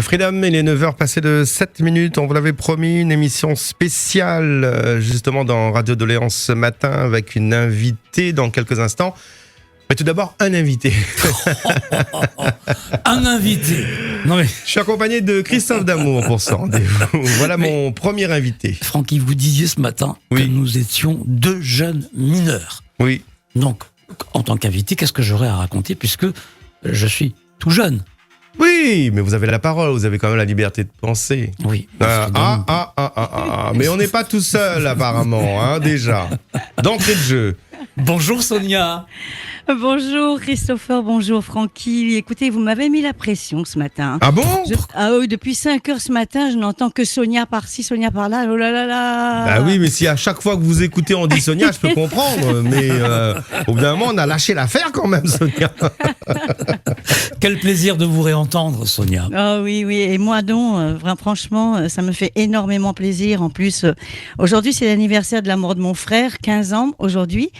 Freedom, il est 9h passé de 7 minutes. On vous l'avait promis, une émission spéciale justement dans Radio Doléance ce matin avec une invitée dans quelques instants. Mais tout d'abord, un invité. Un invité. Non mais... Je suis accompagné de Christophe Damour pour ce rendez-vous. Voilà mon premier invité. Francky, vous disiez ce matin que nous étions deux jeunes mineurs. Oui. Donc, en tant qu'invité, qu'est-ce que j'aurais à raconter puisque je suis tout jeune? Oui, mais vous avez la parole, vous avez quand même la liberté de penser. Oui. Mais on n'est pas tout seul apparemment, hein, déjà. D'entrée de jeu. Bonjour Sonia. Bonjour Christopher, bonjour Francky. Écoutez, vous m'avez mis la pression ce matin. Ah bon? Oui, depuis 5 heures ce matin, je n'entends que Sonia par-ci, Sonia par-là. Oh là là là. Bah oui, mais si à chaque fois que vous écoutez on dit Sonia, je peux comprendre. Mais au bout d'un moment, on a lâché l'affaire quand même, Sonia. Quel plaisir de vous réentendre, Sonia. Oh oui, oui. Et moi donc, franchement, ça me fait énormément plaisir. En plus, aujourd'hui, c'est l'anniversaire de la mort de mon frère, 15 ans aujourd'hui.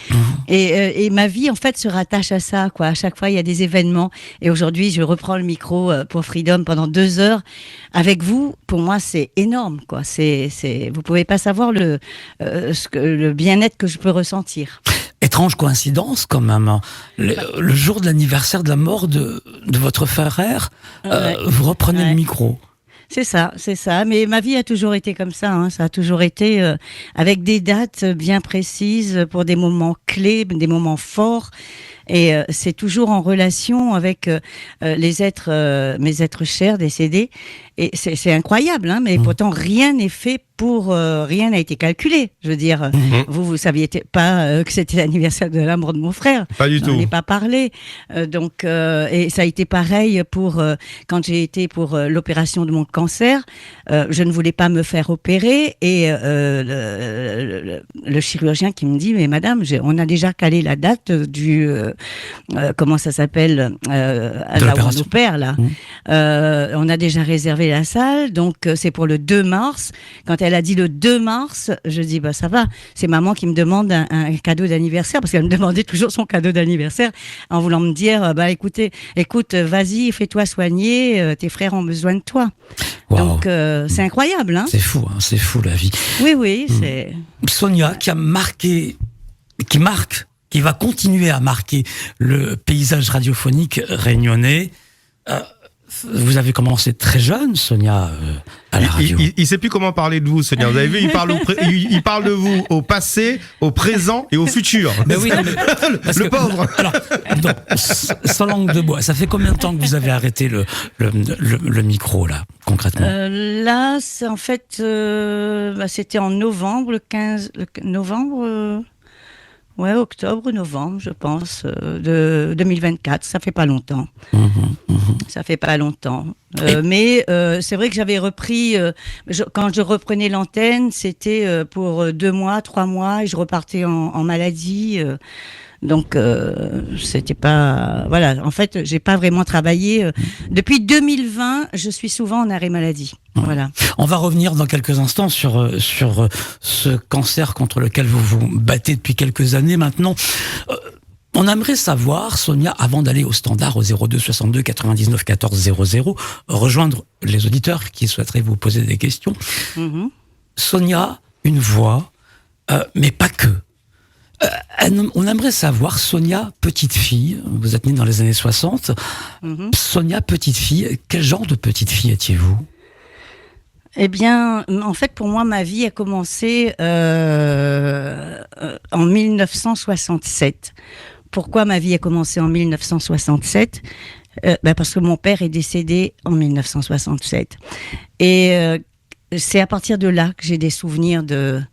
Et ma vie, en fait, se rattache à ça, quoi. À chaque fois, il y a des événements. Et aujourd'hui, je reprends le micro pour Freedom pendant 2 heures avec vous. Pour moi, c'est énorme, quoi. Vous pouvez pas savoir le bien-être que je peux ressentir. Étrange coïncidence, quand même. Le jour de l'anniversaire de la mort de votre frère, vous reprenez le micro. C'est ça. Mais ma vie a toujours été comme ça. Hein. Ça a toujours été avec des dates bien précises pour des moments clés, des moments forts. Et c'est toujours en relation avec mes êtres chers décédés. Et c'est incroyable, hein, mais pourtant rien n'est fait rien n'a été calculé. Je veux dire, vous saviez pas que c'était l'anniversaire de la mort de mon frère. Pas du tout. On n'en pas parlé. Et ça a été pareil pour quand j'ai été pour l'opération de mon cancer. Je ne voulais pas me faire opérer et le chirurgien qui me dit mais madame, on a déjà calé la date du comment ça s'appelle là où on opère là. On a déjà réservé la salle, donc c'est pour le 2 mars. Quand elle a dit le 2 mars, je dis bah ça va, c'est maman qui me demande un cadeau d'anniversaire parce qu'elle me demandait toujours son cadeau d'anniversaire en voulant me dire bah écoute, vas-y, fais-toi soigner, tes frères ont besoin de toi. Wow. Donc c'est incroyable, hein. C'est fou la vie. Oui, c'est Sonia qui va continuer à marquer le paysage radiophonique réunionnais. Vous avez commencé très jeune, Sonia, à la radio. Il sait plus comment parler de vous, Sonia. Vous avez vu, il parle de vous au passé, au présent et au futur. Mais oui, le pauvre. Alors, donc, sans langue de bois, ça fait combien de temps que vous avez arrêté le micro, là, concrètement? Là, c'est en fait, c'était en novembre, le 15 novembre. Octobre, novembre, je pense, de 2024. Ça fait pas longtemps. Ça fait pas longtemps. Mais c'est vrai que j'avais repris. Quand je reprenais l'antenne, c'était pour 2 mois, 3 mois, et je repartais en maladie. Donc c'était pas. Voilà. En fait, j'ai pas vraiment travaillé. Depuis 2020, je suis souvent en arrêt maladie. Voilà. On va revenir dans quelques instants sur ce cancer contre lequel vous vous battez depuis quelques années maintenant. On aimerait savoir, Sonia, avant d'aller au standard au 02 62 99 14 00, rejoindre les auditeurs qui souhaiteraient vous poser des questions. Sonia, une voix, mais pas que. On aimerait savoir, Sonia, petite fille, vous êtes née dans les années 60, Sonia, petite fille, quel genre de petite fille étiez-vous? Eh bien, en fait, pour moi, ma vie a commencé en 1967. Pourquoi ma vie a commencé en 1967 ? Parce que mon père est décédé en 1967. Et c'est à partir de là que j'ai des souvenirs de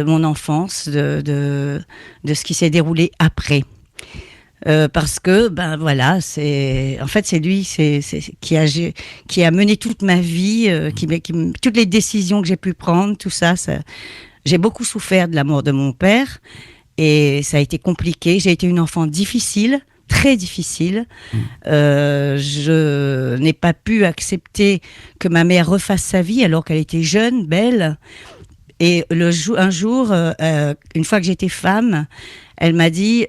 mon enfance, de ce qui s'est déroulé après. Parce que c'est lui qui a mené toute ma vie, toutes les décisions que j'ai pu prendre, tout ça, j'ai beaucoup souffert de la mort de mon père et ça a été compliqué. J'ai été une enfant difficile, très difficile. Je n'ai pas pu accepter que ma mère refasse sa vie alors qu'elle était jeune, belle. Et un jour, une fois que j'étais femme, elle m'a dit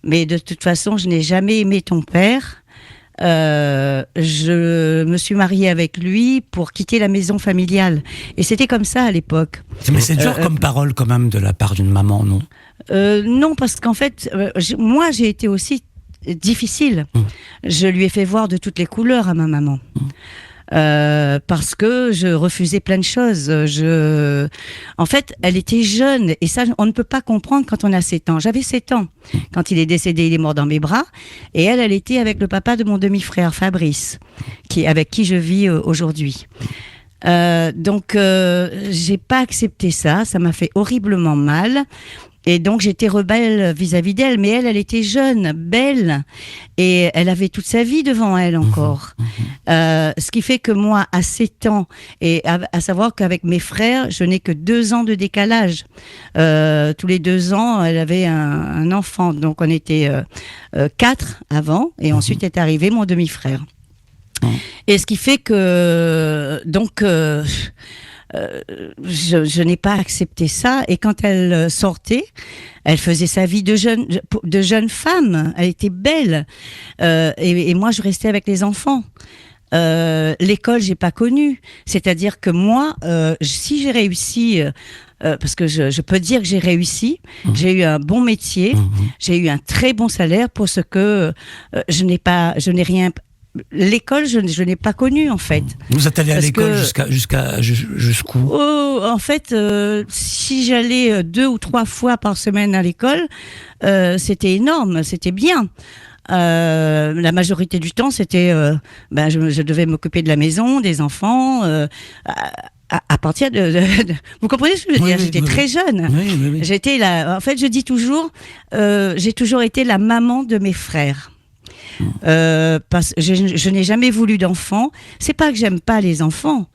mais de toute façon, je n'ai jamais aimé ton père. je me suis mariée avec lui pour quitter la maison familiale. Et c'était comme ça à l'époque. Mais c'est dur comme parole quand même de la part d'une maman, non? Non, parce qu'en fait, moi j'ai été aussi difficile. Je lui ai fait voir de toutes les couleurs à ma maman. Parce que je refusais plein de choses. En fait, elle était jeune et ça, on ne peut pas comprendre quand on a 7 ans. J'avais 7 ans. Quand il est décédé, il est mort dans mes bras. Et elle était avec le papa de mon demi-frère, Fabrice, avec qui je vis aujourd'hui. Donc, j'ai pas accepté ça. Ça m'a fait horriblement mal. Et donc j'étais rebelle vis-à-vis d'elle, mais elle était jeune, belle, et elle avait toute sa vie devant elle encore. Ce qui fait que moi, à 7 ans, et à savoir qu'avec mes frères, je n'ai que 2 ans de décalage. Tous les 2 ans, elle avait un enfant, donc on était 4 avant, et ensuite est arrivé mon demi-frère. Et ce qui fait que donc je n'ai pas accepté ça. Et quand elle sortait, elle faisait sa vie de jeune femme. Elle était belle. Et moi, je restais avec les enfants. L'école, j'ai pas connu. C'est-à-dire que moi, si j'ai réussi, parce que je peux dire que j'ai réussi, j'ai eu un bon métier, j'ai eu un très bon salaire pour ce que je n'ai rien. L'école, je n'ai pas connu en fait. Vous êtes allé à l'école jusqu'où? En fait, si j'allais 2 ou 3 fois par semaine à l'école, c'était énorme, c'était bien. La majorité du temps, c'était, je devais m'occuper de la maison, des enfants. À partir vous comprenez ce que je veux dire? J'étais très jeune. Oui. J'étais en fait, je dis toujours, j'ai toujours été la maman de mes frères. Parce je n'ai jamais voulu d'enfants. C'est pas que j'aime pas les enfants,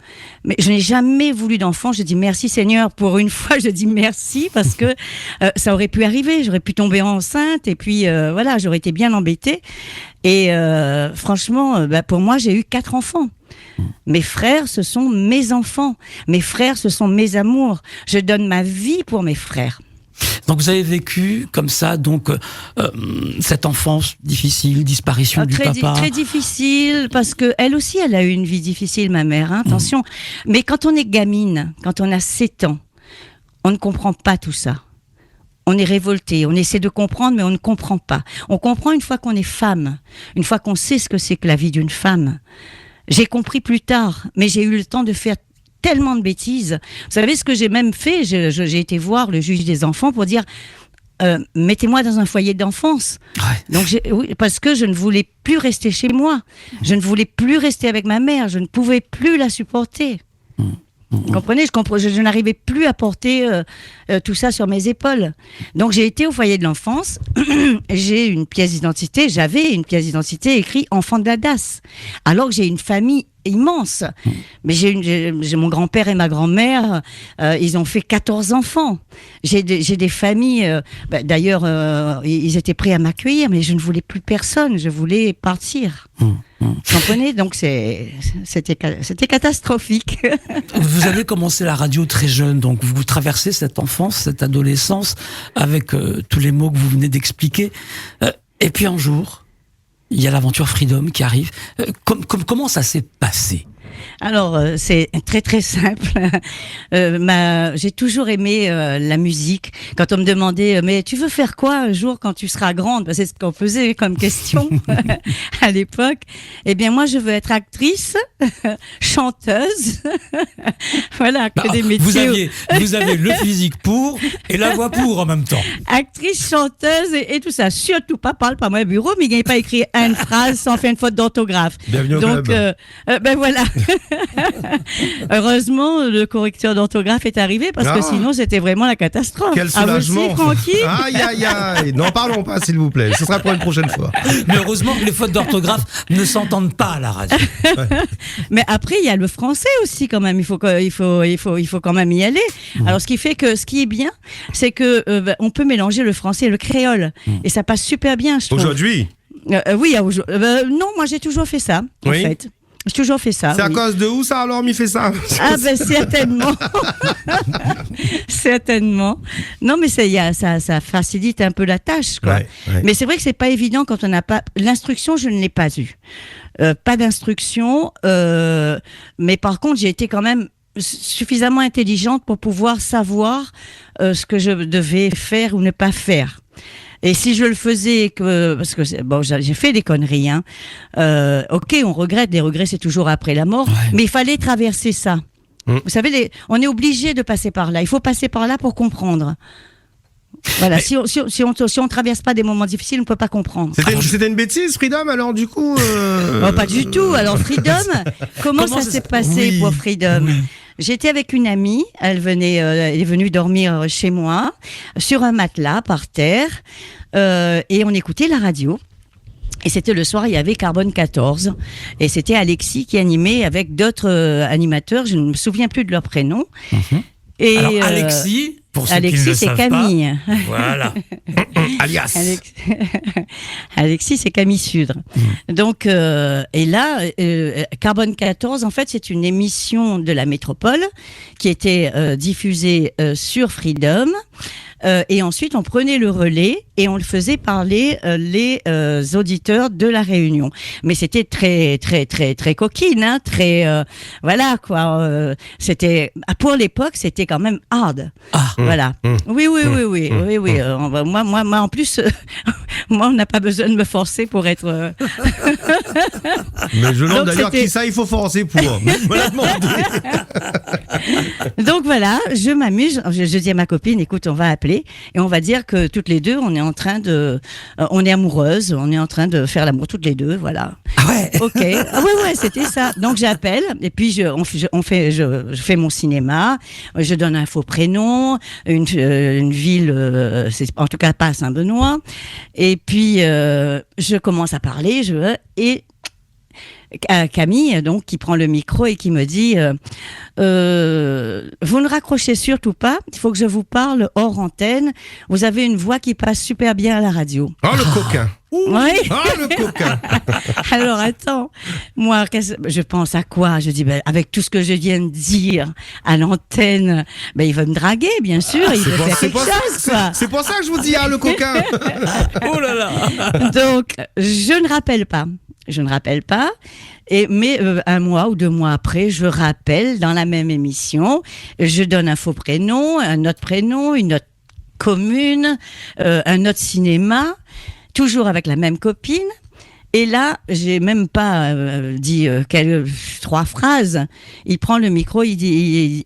mais je n'ai jamais voulu d'enfants. Je dis merci Seigneur, pour une fois je dis merci, parce que ça aurait pu arriver, j'aurais pu tomber enceinte et puis voilà, j'aurais été bien embêtée. Et franchement, pour moi, j'ai eu 4 enfants. Mes frères, ce sont mes enfants. Mes frères, ce sont mes amours. Je donne ma vie pour mes frères. Donc vous avez vécu comme ça, donc cette enfance difficile, disparition du papa. Très difficile, parce que elle aussi, elle a eu une vie difficile, ma mère. Hein, attention. Mais quand on est gamine, quand on a 7 ans, on ne comprend pas tout ça. On est révolté, on essaie de comprendre, mais on ne comprend pas. On comprend une fois qu'on est femme, une fois qu'on sait ce que c'est que la vie d'une femme. J'ai compris plus tard, mais j'ai eu le temps de faire tellement de bêtises. Vous savez ce que j'ai même fait? J'ai été voir le juge des enfants pour dire mettez-moi dans un foyer d'enfance. Ouais. Donc oui, parce que je ne voulais plus rester chez moi. Je ne voulais plus rester avec ma mère. Je ne pouvais plus la supporter. Vous comprenez? Je n'arrivais plus à porter tout ça sur mes épaules. Donc j'ai été au foyer de l'enfance. J'avais une pièce d'identité écrite enfant de la DAS. Alors que j'ai une famille immense. Mais j'ai mon grand-père et ma grand-mère, ils ont fait 14 enfants. J'ai des familles, d'ailleurs, ils étaient prêts à m'accueillir, mais je ne voulais plus personne, je voulais partir. Vous comprenez? Donc c'était catastrophique. Vous avez commencé la radio très jeune, donc vous traversez cette enfance, cette adolescence, avec tous les mots que vous venez d'expliquer. Et puis un jour, il y a l'aventure Freedom qui arrive. Comment ça s'est passé? Alors, c'est très très simple. J'ai toujours aimé la musique. Quand on me demandait, mais tu veux faire quoi un jour quand tu seras grande? C'est ce qu'on faisait comme question à l'époque. Eh bien, moi, je veux être actrice, chanteuse. Voilà, que des métiers. Vous avez le physique pour et la voix pour en même temps. Actrice, chanteuse et tout ça. Surtout pas, parle pas moi au bureau, mais il n'y a pas écrit une phrase sans faire une faute d'orthographe. Bienvenue au club. Ben voilà. Heureusement, le correcteur d'orthographe est arrivé parce que sinon c'était vraiment la catastrophe. Quel soulagement. Ah, vous aussi, Francky? Aïe. N'en parlons pas, s'il vous plaît. Ce sera pour une prochaine fois. Mais heureusement que les fautes d'orthographe ne s'entendent pas à la radio. Ouais. Mais après, il y a le français aussi quand même. Il faut quand même y aller. Alors, ce qui fait que ce qui est bien, c'est que on peut mélanger le français et le créole et ça passe super bien, je trouve. Aujourd'hui? Oui, non, moi j'ai toujours fait ça, en fait. J'ai toujours fait ça. C'est à cause de où ça alors, m'y fait ça? Ah ben certainement. Certainement. Non mais ça facilite un peu la tâche, quoi. Ouais. Mais c'est vrai que c'est pas évident quand on n'a pas l'instruction. Je ne l'ai pas eue. Pas d'instruction. Mais par contre, j'ai été quand même suffisamment intelligente pour pouvoir savoir ce que je devais faire ou ne pas faire. Et si je le faisais, parce que bon, j'ai fait des conneries, hein. Ok, on regrette, les regrets c'est toujours après la mort, mais il fallait traverser ça. Vous savez, on est obligé de passer par là. Il faut passer par là pour comprendre. Voilà, si on traverse pas des moments difficiles, on peut pas comprendre. C'était une bêtise, Freedom, alors du coup Oh, pas du tout. Alors Freedom, comment ça s'est passé pour Freedom? J'étais avec une amie, elle est venue dormir chez moi, sur un matelas par terre, et on écoutait la radio. Et c'était le soir, il y avait Carbone 14, et c'était Alexis qui animait avec d'autres animateurs, je ne me souviens plus de leur prénom. Et alors Alexis, pour ceux qui ne le c'est savent Camille. Pas, voilà. alias. Alexis, c'est Camille Sudre. Donc, et là, Carbone 14, en fait, c'est une émission de la métropole qui était diffusée sur Freedom. Et ensuite, on prenait le relais et on le faisait parler les auditeurs de la Réunion. Mais c'était très, très, très, très coquine, hein, très, voilà quoi. C'était pour l'époque, c'était quand même hard. Voilà. Oui. Moi, en plus, moi, on n'a pas besoin de me forcer pour être. Mais je demande d'ailleurs qui ça il faut forcer pour. Voilà, donc voilà, je m'amuse. Je dis à ma copine, écoute, on va appeler et on va dire que toutes les deux, on est amoureuses, on est en train de faire l'amour toutes les deux, voilà. Ah ouais. Ok. Ah ouais, c'était ça. Donc j'appelle et puis je fais mon cinéma, je donne un faux prénom, une ville, c'est en tout cas pas Saint-Benoît, et puis je commence à parler, et Camille, donc, qui prend le micro et qui me dit vous ne raccrochez surtout pas, il faut que je vous parle hors antenne, vous avez une voix qui passe super bien à la radio. Oh, le coquin. Oui. Le coquin. Alors attends, moi je pense à quoi? Je dis avec tout ce que je viens de dire à l'antenne, il va me draguer bien sûr, il veut faire quelque chose quoi. C'est pour ça que je vous dis le coquin. Oh là là. Donc je ne rappelle pas. Mais un mois ou 2 mois après, je rappelle dans la même émission, je donne un faux prénom, un autre prénom, une autre commune, un autre cinéma, toujours avec la même copine. Et là, j'ai même pas dit 3 phrases. Il prend le micro, il dit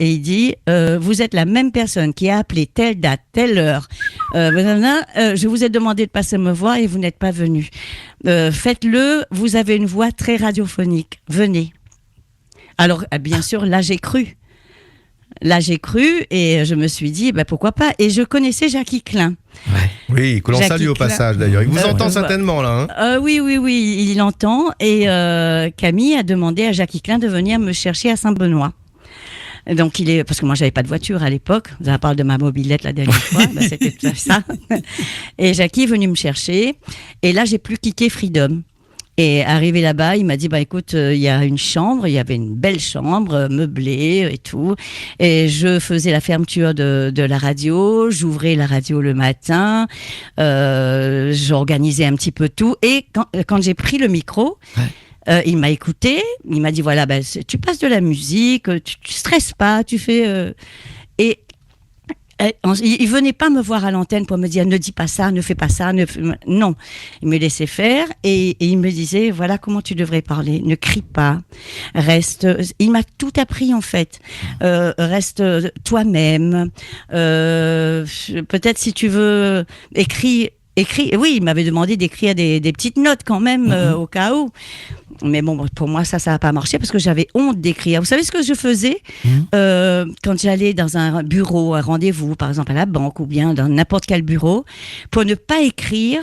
vous êtes la même personne qui a appelé telle date, telle heure. Je vous ai demandé de passer me voir et vous n'êtes pas venu. Faites-le. Vous avez une voix très radiophonique. Venez. Alors, bien sûr, là j'ai cru et je me suis dit pourquoi pas. Et je connaissais Jackie Klein. Ouais. Oui, que l'on salue au passage d'ailleurs. Il vous entend certainement là. Oui, il entend. Et Camille a demandé à Jackie Klein de venir me chercher à Saint-Benoît. Donc parce que moi j'avais pas de voiture à l'époque. Ça parle de ma mobilette la dernière fois. C'était ça. Et Jackie est venu me chercher. Et là j'ai plus quitté Freedom. Et arrivé là-bas, il m'a dit écoute, il y a une chambre, il y avait une belle chambre meublée et tout. Et je faisais la fermeture de la radio, j'ouvrais la radio le matin, j'organisais un petit peu tout. Et quand j'ai pris le micro, il m'a écouté, il m'a dit voilà, tu passes de la musique, tu stresses pas, tu fais et il venait pas me voir à l'antenne pour me dire ne dis pas ça, ne fais pas ça, non. Il me laissait faire et il me disait voilà comment tu devrais parler, ne crie pas, reste. Il m'a tout appris en fait. Reste toi-même. Peut-être si tu veux écris. Oui, il m'avait demandé d'écrire des petites notes quand même au cas où. Mais bon, pour moi, ça n'a pas marché parce que j'avais honte d'écrire. Vous savez ce que je faisais quand j'allais dans un bureau, un rendez-vous, par exemple à la banque ou bien dans n'importe quel bureau, pour ne pas écrire,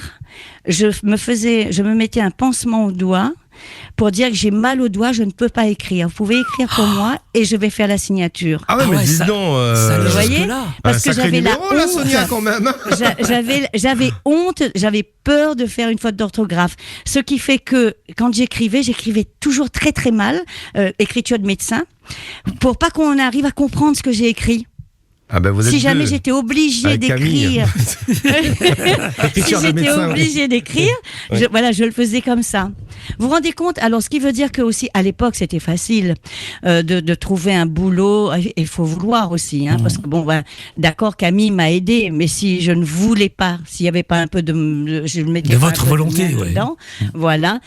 je me mettais un pansement au doigt pour dire que j'ai mal au doigt, je ne peux pas écrire. Vous pouvez écrire pour moi et je vais faire la signature. Ah ouais, mais dis donc. Vous voyez, parce que j'avais la numéro, là, Sonia, quand même. J'avais honte, j'avais peur de faire une faute d'orthographe. Ce qui fait que quand j'écrivais toujours très très mal, écriture de médecin, pour pas qu'on arrive à comprendre ce que j'ai écrit. Ah ben vous êtes si jamais j'étais obligée d'écrire, je le faisais comme ça. Vous vous rendez compte? Alors, ce qui veut dire que aussi, à l'époque, c'était facile de trouver un boulot. Il faut vouloir aussi, parce que bon, d'accord, Camille m'a aidé, mais si je ne voulais pas, s'il n'y avait pas un peu je mettais de pas votre volonté, dedans, voilà,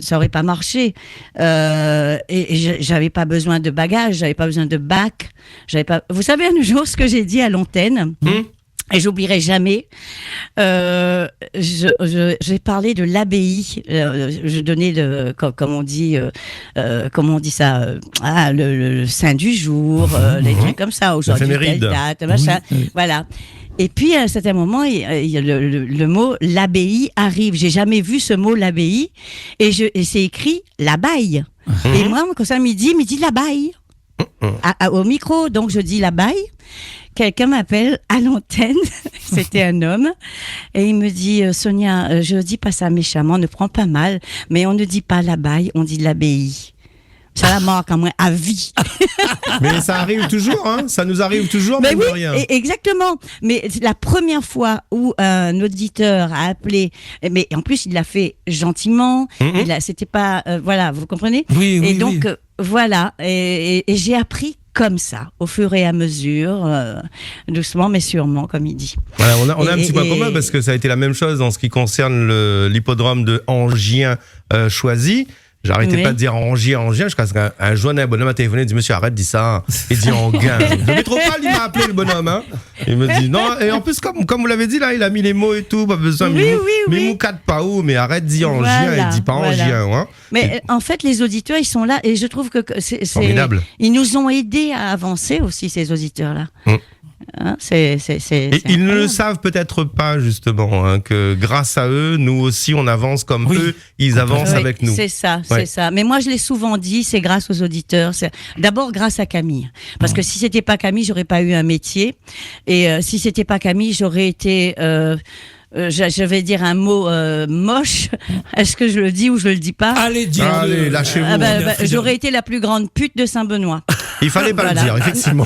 ça aurait pas marché. Et j'avais pas besoin de bagages, j'avais pas besoin de bac, Vous savez, un jour, ce que j'ai dit à l'antenne. Et j'oublierai jamais. J'ai parlé de l'abbaye. Je donnais comme on dit ça, le saint du jour, les trucs comme ça. Aujourd'hui, telle date, machin. Oui. Voilà. Et puis à un certain moment, le mot l'abbaye arrive. J'ai jamais vu ce mot l'abbaye, et c'est écrit l'abaye. Et moi, quand ça me dit l'abaye au micro, donc je dis l'abaye. Quelqu'un m'appelle à l'antenne, c'était un homme, et il me dit Sonia, je dis pas ça méchamment, ne prends pas mal, mais on ne dit pas l'abaye, on dit l'abbaye. Ça la marque à moi à vie. Mais ça arrive toujours, ça nous arrive toujours, mais même oui, de rien. Exactement. Mais la première fois où un auditeur a appelé, mais en plus il l'a fait gentiment, c'était pas, voilà, vous comprenez? Oui. Et donc voilà, et j'ai appris comme ça, au fur et à mesure, doucement mais sûrement, comme il dit. Voilà, on a un petit point commun, parce que ça a été la même chose en ce qui concerne l'hippodrome de Angien Choisy. J'arrêtais pas de dire Angien, jusqu'à ce qu'un journée, un bonhomme a téléphoné, il dit monsieur, arrête, dis ça. Il dit Anguin. Le métropole, il m'a appelé le bonhomme. Il me dit non, et en plus, comme vous l'avez dit là, il a mis les mots et tout, pas besoin. Mais moucade pas où, mais arrête, dis Angien, il dit pas Angien. Mais en fait, les auditeurs, ils sont là, et je trouve que c'est formidable. Ils nous ont aidés à avancer aussi, ces auditeurs-là. Et ils ne le savent peut-être pas, justement, que grâce à eux, nous aussi on avance comme eux, ils avancent avec nous. C'est ça. Mais moi je l'ai souvent dit, c'est grâce aux auditeurs. C'est d'abord grâce à Camille, parce que si c'était pas Camille, j'aurais pas eu un métier, et si c'était pas Camille, j'aurais été je vais dire un mot moche. Est-ce que je le dis ou je le dis pas? Allez, dis-le. Lâchez-vous. J'aurais été la plus grande pute de Saint-Benoît. Il fallait pas le dire, effectivement.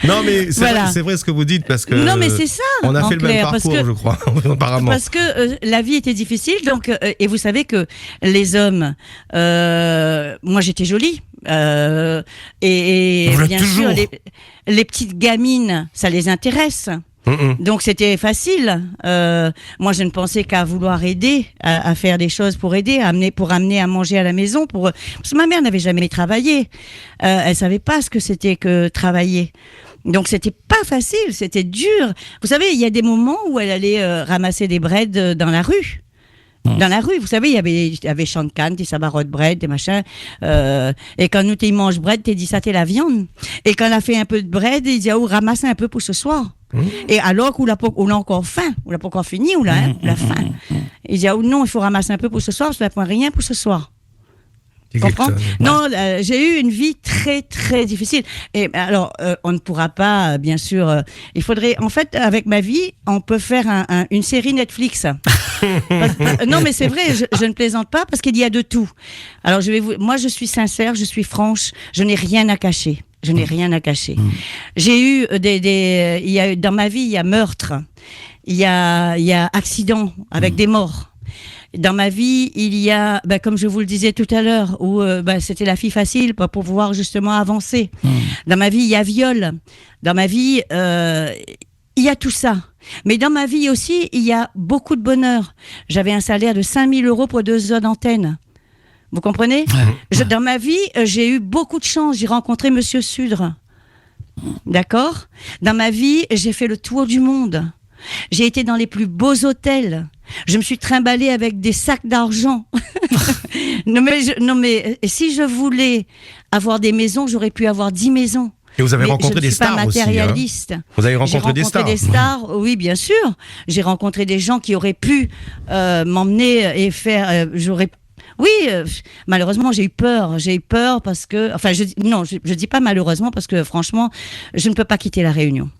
Non, mais c'est vrai ce que vous dites, parce que non, mais c'est ça, on a fait le même parcours, je crois, apparemment. Parce que la vie était difficile, donc et vous savez que les hommes, moi j'étais jolie, et bien sûr les petites gamines, ça les intéresse. Donc c'était facile. Moi, je ne pensais qu'à vouloir aider, à faire des choses pour aider, pour amener à manger à la maison. Parce que ma mère n'avait jamais travaillé. Elle savait pas ce que c'était que travailler. Donc c'était pas facile, c'était dur. Vous savez, il y a des moments où elle allait ramasser des breads dans la rue. Dans la rue, vous savez, il y avait champ de canne, des sabarots de bread, des machins. Et quand nous, t'y manges bread, t'es dit ça, t'es la viande. Et quand on a fait un peu de bread, il dit, ramasse un peu pour ce soir. Et alors qu'on l'a encore faim, on l'a pas encore fini, on l'a faim. Il dit, non, il faut ramasser un peu pour ce soir, parce que je n'ai rien pour ce soir. Tu comprends? Non, j'ai eu une vie très très difficile. Et alors, on ne pourra pas, bien sûr. Il faudrait, en fait, avec ma vie, on peut faire une série Netflix. Non, mais c'est vrai, je ne plaisante pas, parce qu'il y a de tout. Alors, moi, je suis sincère, je suis franche, je n'ai rien à cacher. Je n'ai rien à cacher. J'ai eu dans ma vie, il y a meurtre, il y a accident avec des morts. Dans ma vie, il y a, comme je vous le disais tout à l'heure, où c'était la fille facile pour pouvoir justement avancer. Dans ma vie, il y a viol. Dans ma vie, il y a tout ça. Mais dans ma vie aussi, il y a beaucoup de bonheur. J'avais un salaire de 5 000 € pour 2 heures d'antenne. Vous comprenez? Dans ma vie, j'ai eu beaucoup de chance. J'ai rencontré Monsieur Sudre. D'accord? Dans ma vie, j'ai fait le tour du monde. J'ai été dans les plus beaux hôtels. Je me suis trimballée avec des sacs d'argent. non mais si je voulais avoir des maisons, j'aurais pu avoir 10 maisons. Et vous avez Mais rencontré des stars je ne suis pas matérialiste. aussi. Hein. Vous avez rencontré des stars. J'ai rencontré des stars, oui, bien sûr. J'ai rencontré des gens qui auraient pu m'emmener et faire. Oui, malheureusement, j'ai eu peur. J'ai eu peur parce que. Enfin, je dis pas malheureusement parce que franchement, je ne peux pas quitter la Réunion.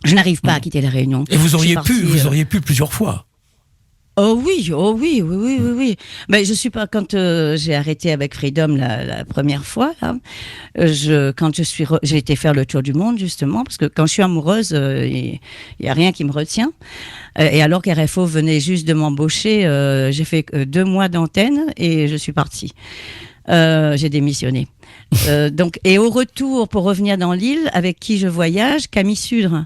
Je n'arrive pas à quitter la Réunion. Et vous auriez pu plusieurs fois. Oh oui. Mais je suis pas quand j'ai arrêté avec Freedom la première fois là. J'ai été faire le tour du monde justement parce que quand je suis amoureuse, il y a rien qui me retient. Et alors qu'RFO venait juste de m'embaucher, j'ai fait 2 mois d'antenne et je suis partie. J'ai démissionné. Et au retour, pour revenir dans l'île, avec qui je voyage, Camille Sudre.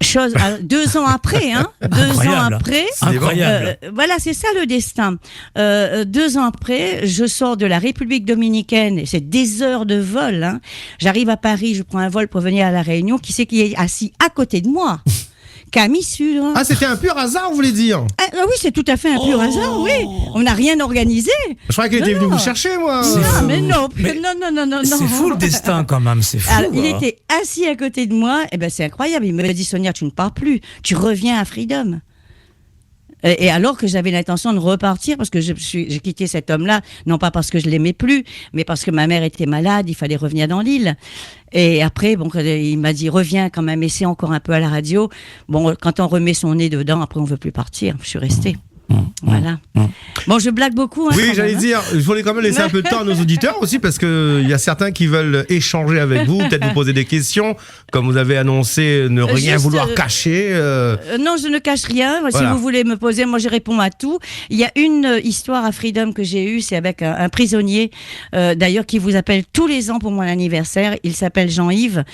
2 ans après, hein. 2 ans après. Incroyable. Voilà, c'est ça le destin. 2 ans après, je sors de la République dominicaine, et c'est des heures de vol, hein. J'arrive à Paris, je prends un vol pour venir à La Réunion. Qui c'est qui est assis à côté de moi? Camille Sudre. Ah, c'était un pur hasard, vous voulez dire? Oui, c'est tout à fait un pur hasard, oui. On n'a rien organisé. Je croyais qu'il était venu vous chercher, moi. Non, mais non. C'est fou le destin quand même, c'est fou. Alors, il était assis à côté de moi, et ben c'est incroyable. Il me dit, Sonia, tu ne pars plus, tu reviens à Freedom. Et alors que j'avais l'intention de repartir, parce que j'ai quitté cet homme-là, non pas parce que je l'aimais plus, mais parce que ma mère était malade, il fallait revenir dans l'île. Et après, bon, il m'a dit, reviens quand même, essaie encore un peu à la radio. Bon, quand on remet son nez dedans, après on veut plus partir. Je suis restée. Voilà. Bon, je blague beaucoup. Hein, oui, j'allais dire, je voulais quand même laisser un peu de temps à nos auditeurs aussi, parce qu'il y a certains qui veulent échanger avec vous, peut-être vous poser des questions, comme vous avez annoncé, ne rien vouloir cacher. Non, je ne cache rien. Voilà. Si vous voulez me poser, moi je réponds à tout. Il y a une histoire à Freedom que j'ai eue, c'est avec un prisonnier, d'ailleurs, qui vous appelle tous les ans pour mon anniversaire. Il s'appelle Jean-Yves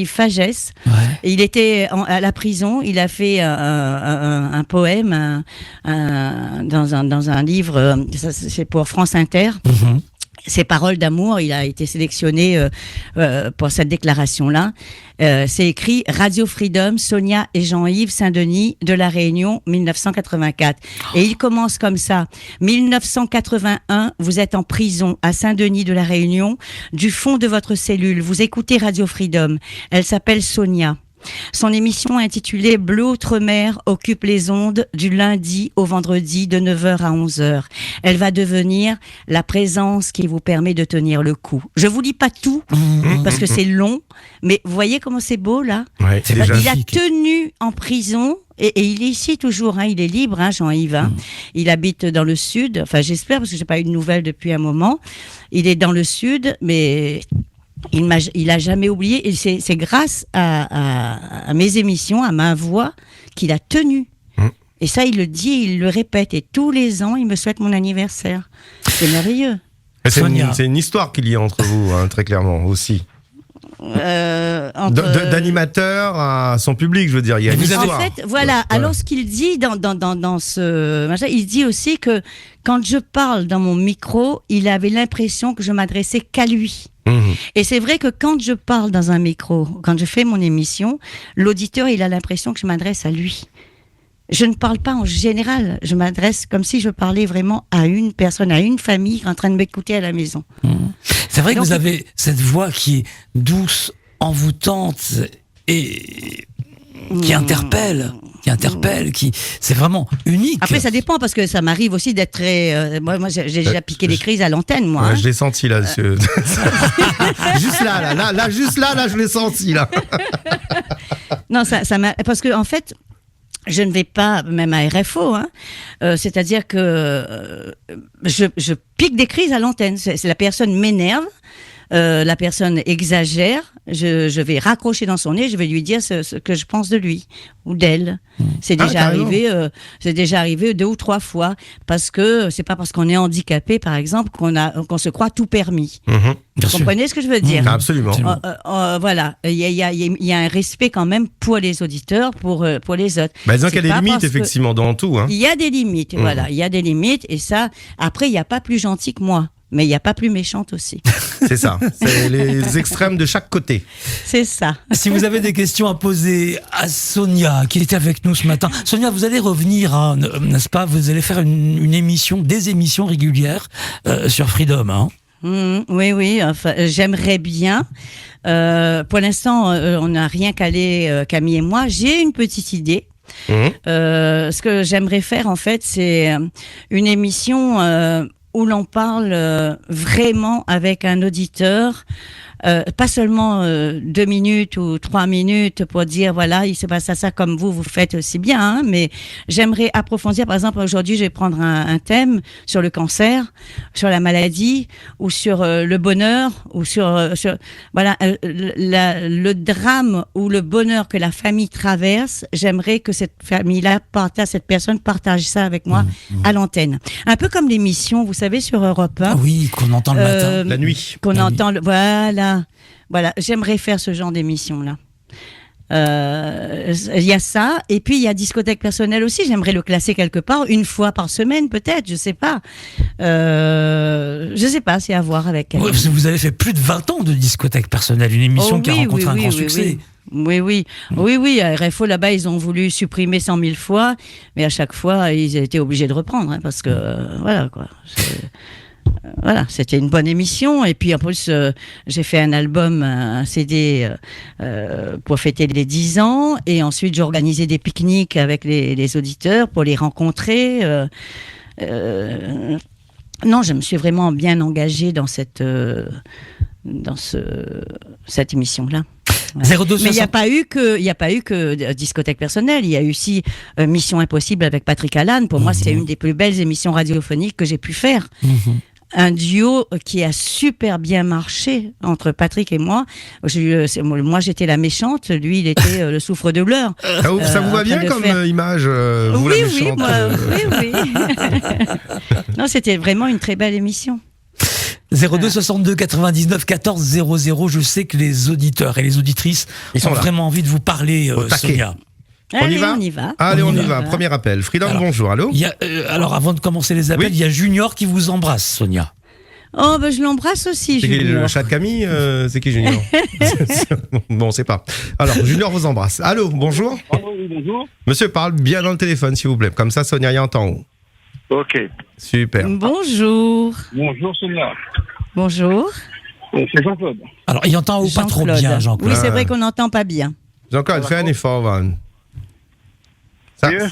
Fagès. Ouais. Il était à la prison, il a fait un poème, dans un livre, c'est pour France Inter. Ses paroles d'amour, il a été sélectionné pour cette déclaration-là. C'est écrit Radio Freedom, Sonia et Jean-Yves Saint-Denis de La Réunion, 1984. Et il commence comme ça. 1981, vous êtes en prison à Saint-Denis de La Réunion. Du fond de votre cellule, vous écoutez Radio Freedom. Elle s'appelle Sonia. Son émission intitulée Bleu Outre-mer occupe les ondes du lundi au vendredi de 9h à 11h. Elle va devenir la présence qui vous permet de tenir le coup. Je vous lis pas tout parce que c'est long, mais vous voyez comment c'est beau là. Ouais, c'est il a tenu en prison. Et il est ici toujours, hein, il est libre, hein, Jean-Yves. Hein. Il habite dans le sud, enfin j'espère parce que j'ai pas eu de nouvelles depuis un moment. Il est dans le sud, mais il a jamais oublié, et c'est grâce à mes émissions, à ma voix, qu'il a tenu. Et ça, il le dit, il le répète, et tous les ans, il me souhaite mon anniversaire. C'est merveilleux. C'est une histoire qu'il y a entre vous, hein, très clairement, aussi. D'animateur à son public, je veux dire, il y a une histoire. En fait, voilà. Alors, ce qu'il dit dans ce machin, il dit aussi que quand je parle dans mon micro, il avait l'impression que je m'adressais qu'à lui. Et c'est vrai que quand je parle dans un micro, quand je fais mon émission, l'auditeur, il a l'impression que je m'adresse à lui. Je ne parle pas en général, je m'adresse comme si je parlais vraiment à une personne, à une famille en train de m'écouter à la maison. C'est vrai que vous avez cette voix qui est douce, envoûtante et qui interpelle, c'est vraiment unique. Après, ça dépend parce que ça m'arrive aussi d'être très. Moi, j'ai déjà piqué des crises à l'antenne, moi. Ouais, je l'ai senti là. Juste là, juste là, je l'ai senti là. Non, ça m'a. Parce que en fait, je ne vais pas même à RFO, hein. C'est-à-dire que je pique des crises à l'antenne. C'est la personne m'énerve. La personne exagère, je vais raccrocher dans son nez, je vais lui dire ce que je pense de lui ou d'elle. C'est déjà arrivé 2 ou 3 fois, parce que c'est pas parce qu'on est handicapé, par exemple, qu'on se croit tout permis. Vous comprenez ce que je veux dire? Absolument. Voilà, il y a un respect quand même pour les auditeurs, pour les autres. Disons qu'il y a des limites, effectivement, dans tout. Hein. Il y a des limites, voilà, il y a des limites, et ça, après, il n'y a pas plus gentil que moi. Mais il n'y a pas plus méchante aussi. C'est ça, c'est les extrêmes de chaque côté. C'est ça. Si vous avez des questions à poser à Sonia, qui était avec nous ce matin. Sonia, vous allez revenir, n'est-ce pas? Vous allez faire des émissions régulières sur Freedom. Hein. Oui, oui. Enfin, j'aimerais bien. Pour l'instant, on n'a rien calé, Camille et moi. J'ai une petite idée. Mhm. Ce que j'aimerais faire, en fait, c'est une émission où l'on parle vraiment avec un auditeur. Pas seulement 2 minutes ou 3 minutes pour dire voilà il se passe ça comme vous faites aussi bien, hein, mais j'aimerais approfondir. Par exemple, aujourd'hui je vais prendre un thème sur le cancer, sur la maladie ou sur le bonheur ou sur voilà le drame ou le bonheur que la famille traverse. J'aimerais que cette personne partage ça avec moi à l'antenne, un peu comme l'émission vous savez sur Europe 1. Ah oui, qu'on entend le matin. La nuit. Qu'on La entend, voilà, j'aimerais faire ce genre d'émission-là. Il y a ça, et puis il y a discothèque personnelle aussi. J'aimerais le classer quelque part, une fois par semaine peut-être, je sais pas. Je sais pas, c'est à voir avec elle. Ouais, parce que vous avez fait plus de 20 ans de discothèque personnelle, une émission qui a rencontré un grand succès. Oui. À RFO, là-bas, ils ont voulu supprimer 100 000 fois, mais à chaque fois, ils étaient obligés de reprendre, hein, parce que, voilà, quoi. Voilà, c'était une bonne émission. Et puis en plus, j'ai fait un album, un CD pour fêter les 10 ans. Et ensuite, j'ai organisé des pique-niques avec les auditeurs pour les rencontrer. Non, je me suis vraiment bien engagée dans cette émission-là. Ouais. 02 Mais il n'y a pas eu que discothèque personnelle. Il y a eu aussi Mission Impossible avec Patrick Allan. Pour moi, c'est une des plus belles émissions radiophoniques que j'ai pu faire. Un duo qui a super bien marché entre Patrick et moi. Moi, j'étais la méchante, lui, il était le souffre-douleur. Ça vous va bien comme image, vous oui, la méchante, oui. Non, c'était vraiment une très belle émission. 02 62 99 14 00. Je sais que les auditeurs et les auditrices ont vraiment envie de vous parler, Sonia. On y va. Allez, on y va. Premier appel. Freedom, bonjour. Allô. Alors, avant de commencer les appels, il y a Junior qui vous embrasse, Sonia. Oh, ben je l'embrasse aussi, Junior. Le chat de Camille, c'est qui Junior? Bon, on sait pas. Alors, Junior vous embrasse. Allô, bonjour. Oui, bonjour. Monsieur, parle bien dans le téléphone, s'il vous plaît. Comme ça, Sonia y entend. Ok. Super. Bonjour. Bonjour, Sonia. Bonjour. C'est Jean-Claude. Alors, il entend pas trop bien, Jean-Claude. Oui, c'est vrai qu'on n'entend pas bien. Jean-Claude, fais un effort, Van.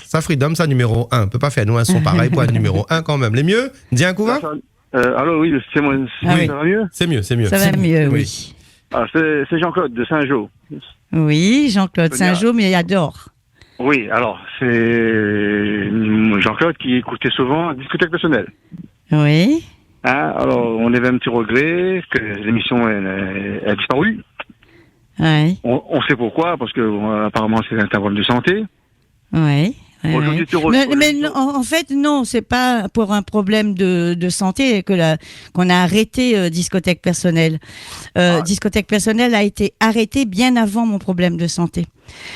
Ça, Freedom, ça, numéro 1. On peut pas faire, nous, un son pareil pour un numéro 1 quand même. Les mieux? Dis un coup, va. Allô, oui, c'est moi. Oui. Ça va mieux? C'est mieux. Ça va mieux, oui. Ah, c'est Jean-Claude de Saint-Jean. Oui, Jean-Claude Saint-Jean, mais il adore. Oui, alors, c'est Jean-Claude qui écoutait souvent Discothèque personnelle. Oui. Hein, alors, on avait un petit regret que l'émission a disparu. Oui. On sait pourquoi, parce que apparemment c'est un problème de santé. Oui. Aujourd'hui, mais non, en fait, non, c'est pas pour un problème de santé qu'on a arrêté discothèque personnelle. Discothèque personnelle a été arrêtée bien avant mon problème de santé.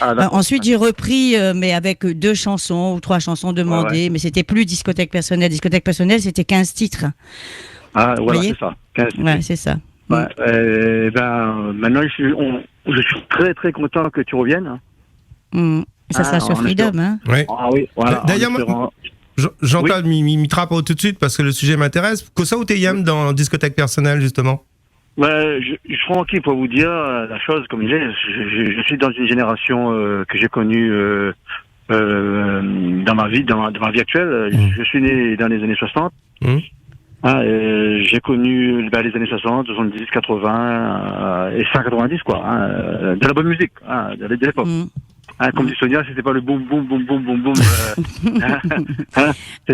Ensuite, j'ai repris, mais avec 2 chansons ou 3 chansons demandées, mais c'était plus discothèque personnelle. Discothèque personnelle, c'était 15 titres. Ah, voilà, c'est ça. 15 titres. Ouais, c'est ça. Ouais, maintenant, je suis très très content que tu reviennes. Ça sera sur Freedom, hein. Oui. Ah oui, voilà. D'ailleurs, Jean-Claude m'y tout de suite parce que le sujet m'intéresse. Cosa ou t'es dans discothèque personnelle, justement? Je suis tranquille pour vous dire la chose comme il est. Je suis dans une génération que j'ai connue dans ma vie actuelle. Je suis né dans les années 60. J'ai connu les années 60, 70, 80 et 190 quoi. De la bonne musique, de l'époque. Comme dit Sonia, c'était pas le boum boum boum boum boum boum.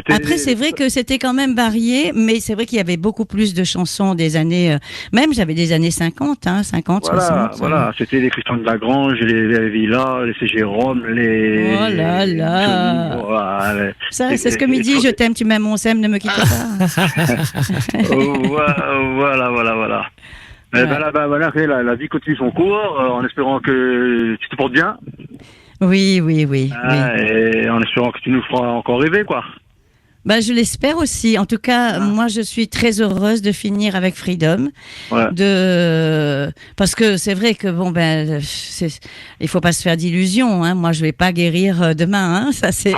Après, c'est vrai que c'était quand même varié, mais c'est vrai qu'il y avait beaucoup plus de chansons des années. Même j'avais des années 50, 50, 60. Voilà, c'était les Christian de Lagrange, les Villa, les C. Jérôme, les. Oh là là. Ça, c'est ce que me dit. Je t'aime, tu m'aimes, on s'aime, ne me quitte pas. Voilà. Voilà, la vie continue son cours, en espérant que tu te portes bien. Oui. Et en espérant que tu nous feras encore rêver, quoi. Bah, je l'espère aussi. En tout cas, moi, je suis très heureuse de finir avec Freedom. Ouais. Parce que c'est vrai que il faut pas se faire d'illusions. Hein. Moi, je vais pas guérir demain. Hein. Ça, c'est.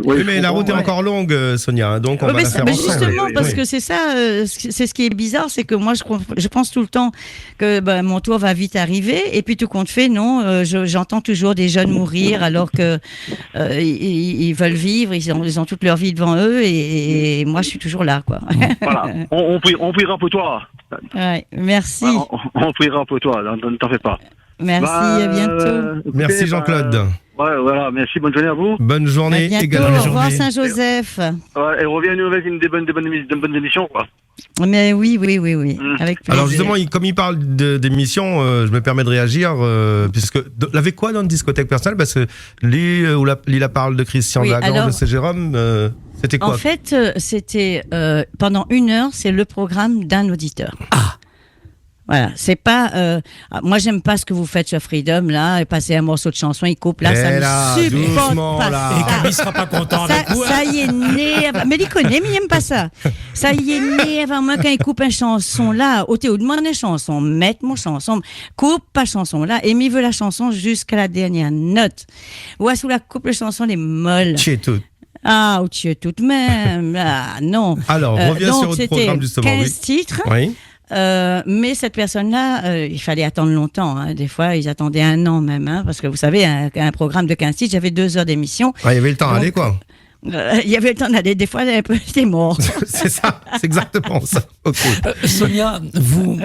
Oui, mais la route est encore longue, Sonia. Donc, on va la faire ensemble. Justement, parce que c'est ça, c'est ce qui est bizarre, c'est que moi, je pense tout le temps que mon tour va vite arriver. Et puis, tout compte fait, non. J'entends toujours des jeunes mourir alors que ils veulent vivre. Ils ont toute leur vie devant eux et moi je suis toujours là quoi. Voilà, on priera pour toi. Ouais, merci. On priera pour toi, ne t'en fais pas. Merci, à bientôt. Merci Jean-Claude. Ouais, voilà, merci, bonne journée à vous. Bonne journée également. Au revoir Saint-Joseph. Ouais, et reviens-nous avec des bonnes émissions quoi. Mais oui. Avec plaisir. Alors justement, comme il parle d'émissions, je me permets de réagir, puisque avec quoi dans une discothèque personnelle, parce que lui, il parle de Christian Dragan, de C. Jérôme, c'était quoi? En fait, c'était pendant 1 heure, c'est le programme d'un auditeur. Ah. Voilà, c'est pas. Moi, j'aime pas ce que vous faites sur Freedom là, et passer un morceau de chanson, il coupe là, ça me supporte pas. Et Camille sera pas content avec vous. Ça y est né. Mais il connaît, mais il aime pas ça. Ça y est né avant moi quand il coupe une chanson là, au Théo demande une chanson, mette mon chanson, coupe pas chanson là, et il veut la chanson jusqu'à la dernière note. Ou sous la coupe la chanson les molles. Chez tout. Ah, ou tu es tout de même. Ah, non. Alors, reviens sur votre programme justement. 15 titres. Oui. Mais cette personne-là, il fallait attendre longtemps. Hein. Des fois, ils attendaient 1 an même. Hein, parce que vous savez, un programme de 15 titres, j'avais 2 heures d'émission. Ah, il y avait le temps d'aller, quoi. Il y avait le temps d'aller. Des fois, j'étais mort. C'est ça, c'est exactement ça. Okay. Sonia, vous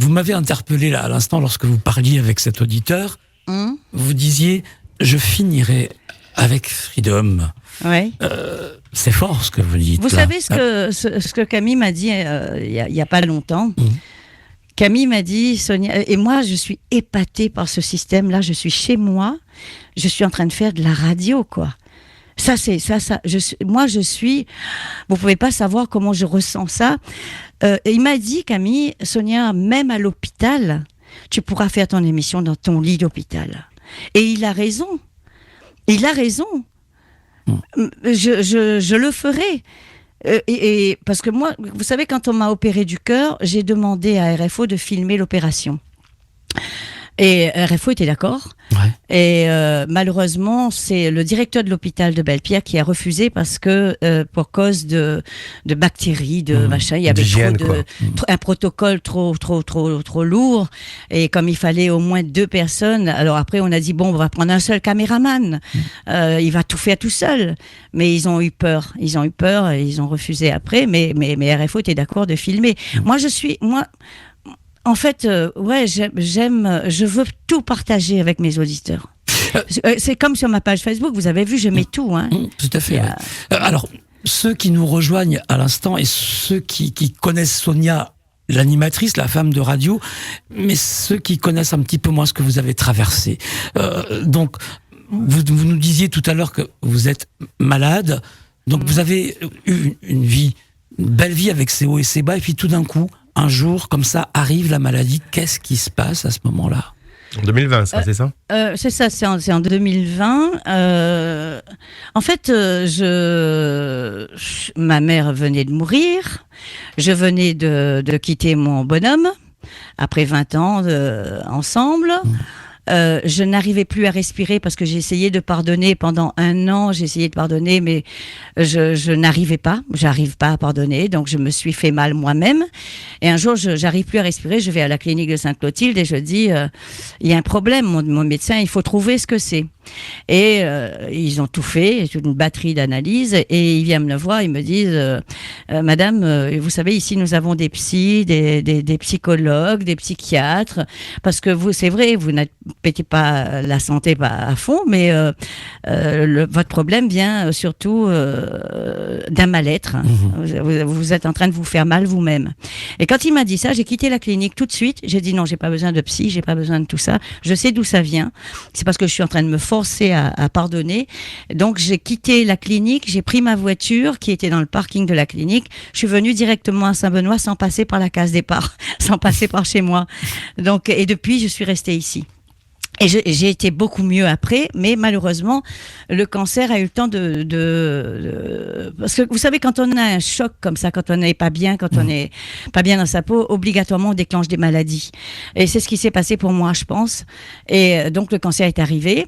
m'avez interpellé là à l'instant lorsque vous parliez avec cet auditeur. Vous disiez, je finirai avec Freedom. Ouais. C'est fort ce que vous dites. Vous savez ce que Camille m'a dit il y a pas longtemps. Camille m'a dit, Sonia, et moi je suis épatée par ce système-là. Je suis chez moi, je suis en train de faire de la radio, quoi. Moi je suis. Vous pouvez pas savoir comment je ressens ça. Et il m'a dit, Camille, Sonia, même à l'hôpital, tu pourras faire ton émission dans ton lit d'hôpital. Et il a raison. Il a raison. Je le ferai. Et parce que moi, vous savez, quand on m'a opéré du cœur, j'ai demandé à RFO de filmer l'opération. Et RFO était d'accord. Ouais. Et malheureusement, c'est le directeur de l'hôpital de Belle-Pierre qui a refusé parce que pour cause de bactéries, de machin, il y avait un protocole trop lourd. Et comme il fallait au moins 2 personnes, alors après on a dit bon, on va prendre un seul caméraman. Il va tout faire tout seul. Mais ils ont eu peur. Et ils ont refusé après. Mais RFO était d'accord de filmer. En fait, je veux tout partager avec mes auditeurs. C'est comme sur ma page Facebook, vous avez vu, je mets tout. Hein. Tout à fait. Alors, ceux qui nous rejoignent à l'instant et ceux qui connaissent Sonia, l'animatrice, la femme de radio, mais ceux qui connaissent un petit peu moins ce que vous avez traversé. Donc, vous nous disiez tout à l'heure que vous êtes malade, donc vous avez eu une belle vie avec ses hauts et ses bas, et puis tout d'un coup, un jour, comme ça, arrive la maladie. Qu'est-ce qui se passe à ce moment-là? En 2020, ça, c'est ça? C'est ça, c'est en 2020. En fait, ma mère venait de mourir. Je venais de quitter mon bonhomme, après 20 ans ensemble. Je n'arrivais plus à respirer parce que j'ai essayé de pardonner pendant 1 an. J'ai essayé de pardonner, mais je n'arrivais pas. J'arrive pas à pardonner, donc je me suis fait mal moi-même. Et un jour, j'arrive plus à respirer. Je vais à la clinique de Sainte-Clotilde et je dis, il y a un problème. Mon médecin, il faut trouver ce que c'est. Et ils ont tout fait, toute une batterie d'analyses. Et ils viennent me voir, ils me disent, Madame, vous savez, ici nous avons des psys, des psychologues, des psychiatres, parce que c'est vrai, vous n'êtes pas la santé à fond, mais votre problème vient surtout d'un mal-être. Vous êtes en train de vous faire mal vous-même. Et quand il m'a dit ça, j'ai quitté la clinique tout de suite. J'ai dit non, j'ai pas besoin de psy, j'ai pas besoin de tout ça. Je sais d'où ça vient. C'est parce que je suis en train de me forcer à pardonner. Donc j'ai quitté la clinique, j'ai pris ma voiture qui était dans le parking de la clinique. Je suis venue directement à Saint-Benoît sans passer par la case départ, sans passer par chez moi. Donc, et depuis, je suis restée ici. Et j'ai été beaucoup mieux après, mais malheureusement, le cancer a eu le temps parce que vous savez, quand on a un choc comme ça, quand on n'est pas bien, quand on n'est pas bien dans sa peau, obligatoirement on déclenche des maladies. Et c'est ce qui s'est passé pour moi, je pense. Et donc le cancer est arrivé.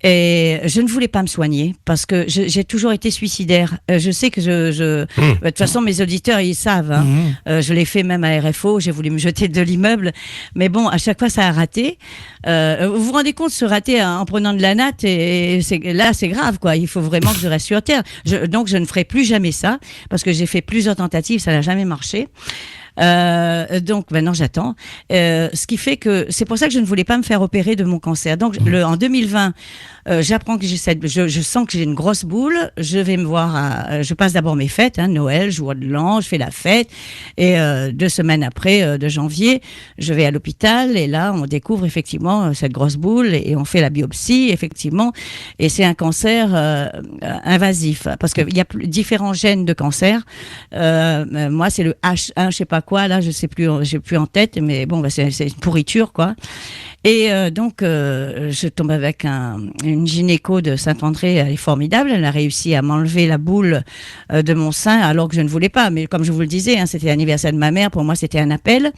Et je ne voulais pas me soigner parce que j'ai toujours été suicidaire. Je sais que de toute façon, mes auditeurs, ils savent. Hein. Je l'ai fait même à RFO. J'ai voulu me jeter de l'immeuble. Mais bon, à chaque fois, ça a raté. Vous vous rendez compte, se rater en prenant de la natte, là, c'est grave, quoi. Il faut vraiment que je reste sur terre. Donc, je ne ferai plus jamais ça parce que j'ai fait plusieurs tentatives. Ça n'a jamais marché. Donc maintenant j'attends. Ce qui fait que c'est pour ça que je ne voulais pas me faire opérer de mon cancer. Donc en 2020, j'apprends que je sens que j'ai une grosse boule. Je vais me voir. Je passe d'abord mes fêtes, Noël, jour de l'an, je fais la fête. Et 2 semaines après, de janvier, je vais à l'hôpital et là on découvre effectivement cette grosse boule et on fait la biopsie effectivement. Et c'est un cancer invasif parce qu'il y a différents gènes de cancer. Moi c'est le H1, je sais pas quoi, là, je sais plus, j'ai plus en tête, mais bon, c'est une pourriture, quoi. Et donc, je tombe avec une gynéco de Saint-André, elle est formidable, elle a réussi à m'enlever la boule de mon sein, alors que je ne voulais pas, mais comme je vous le disais, c'était l'anniversaire de ma mère, pour moi, c'était un appel.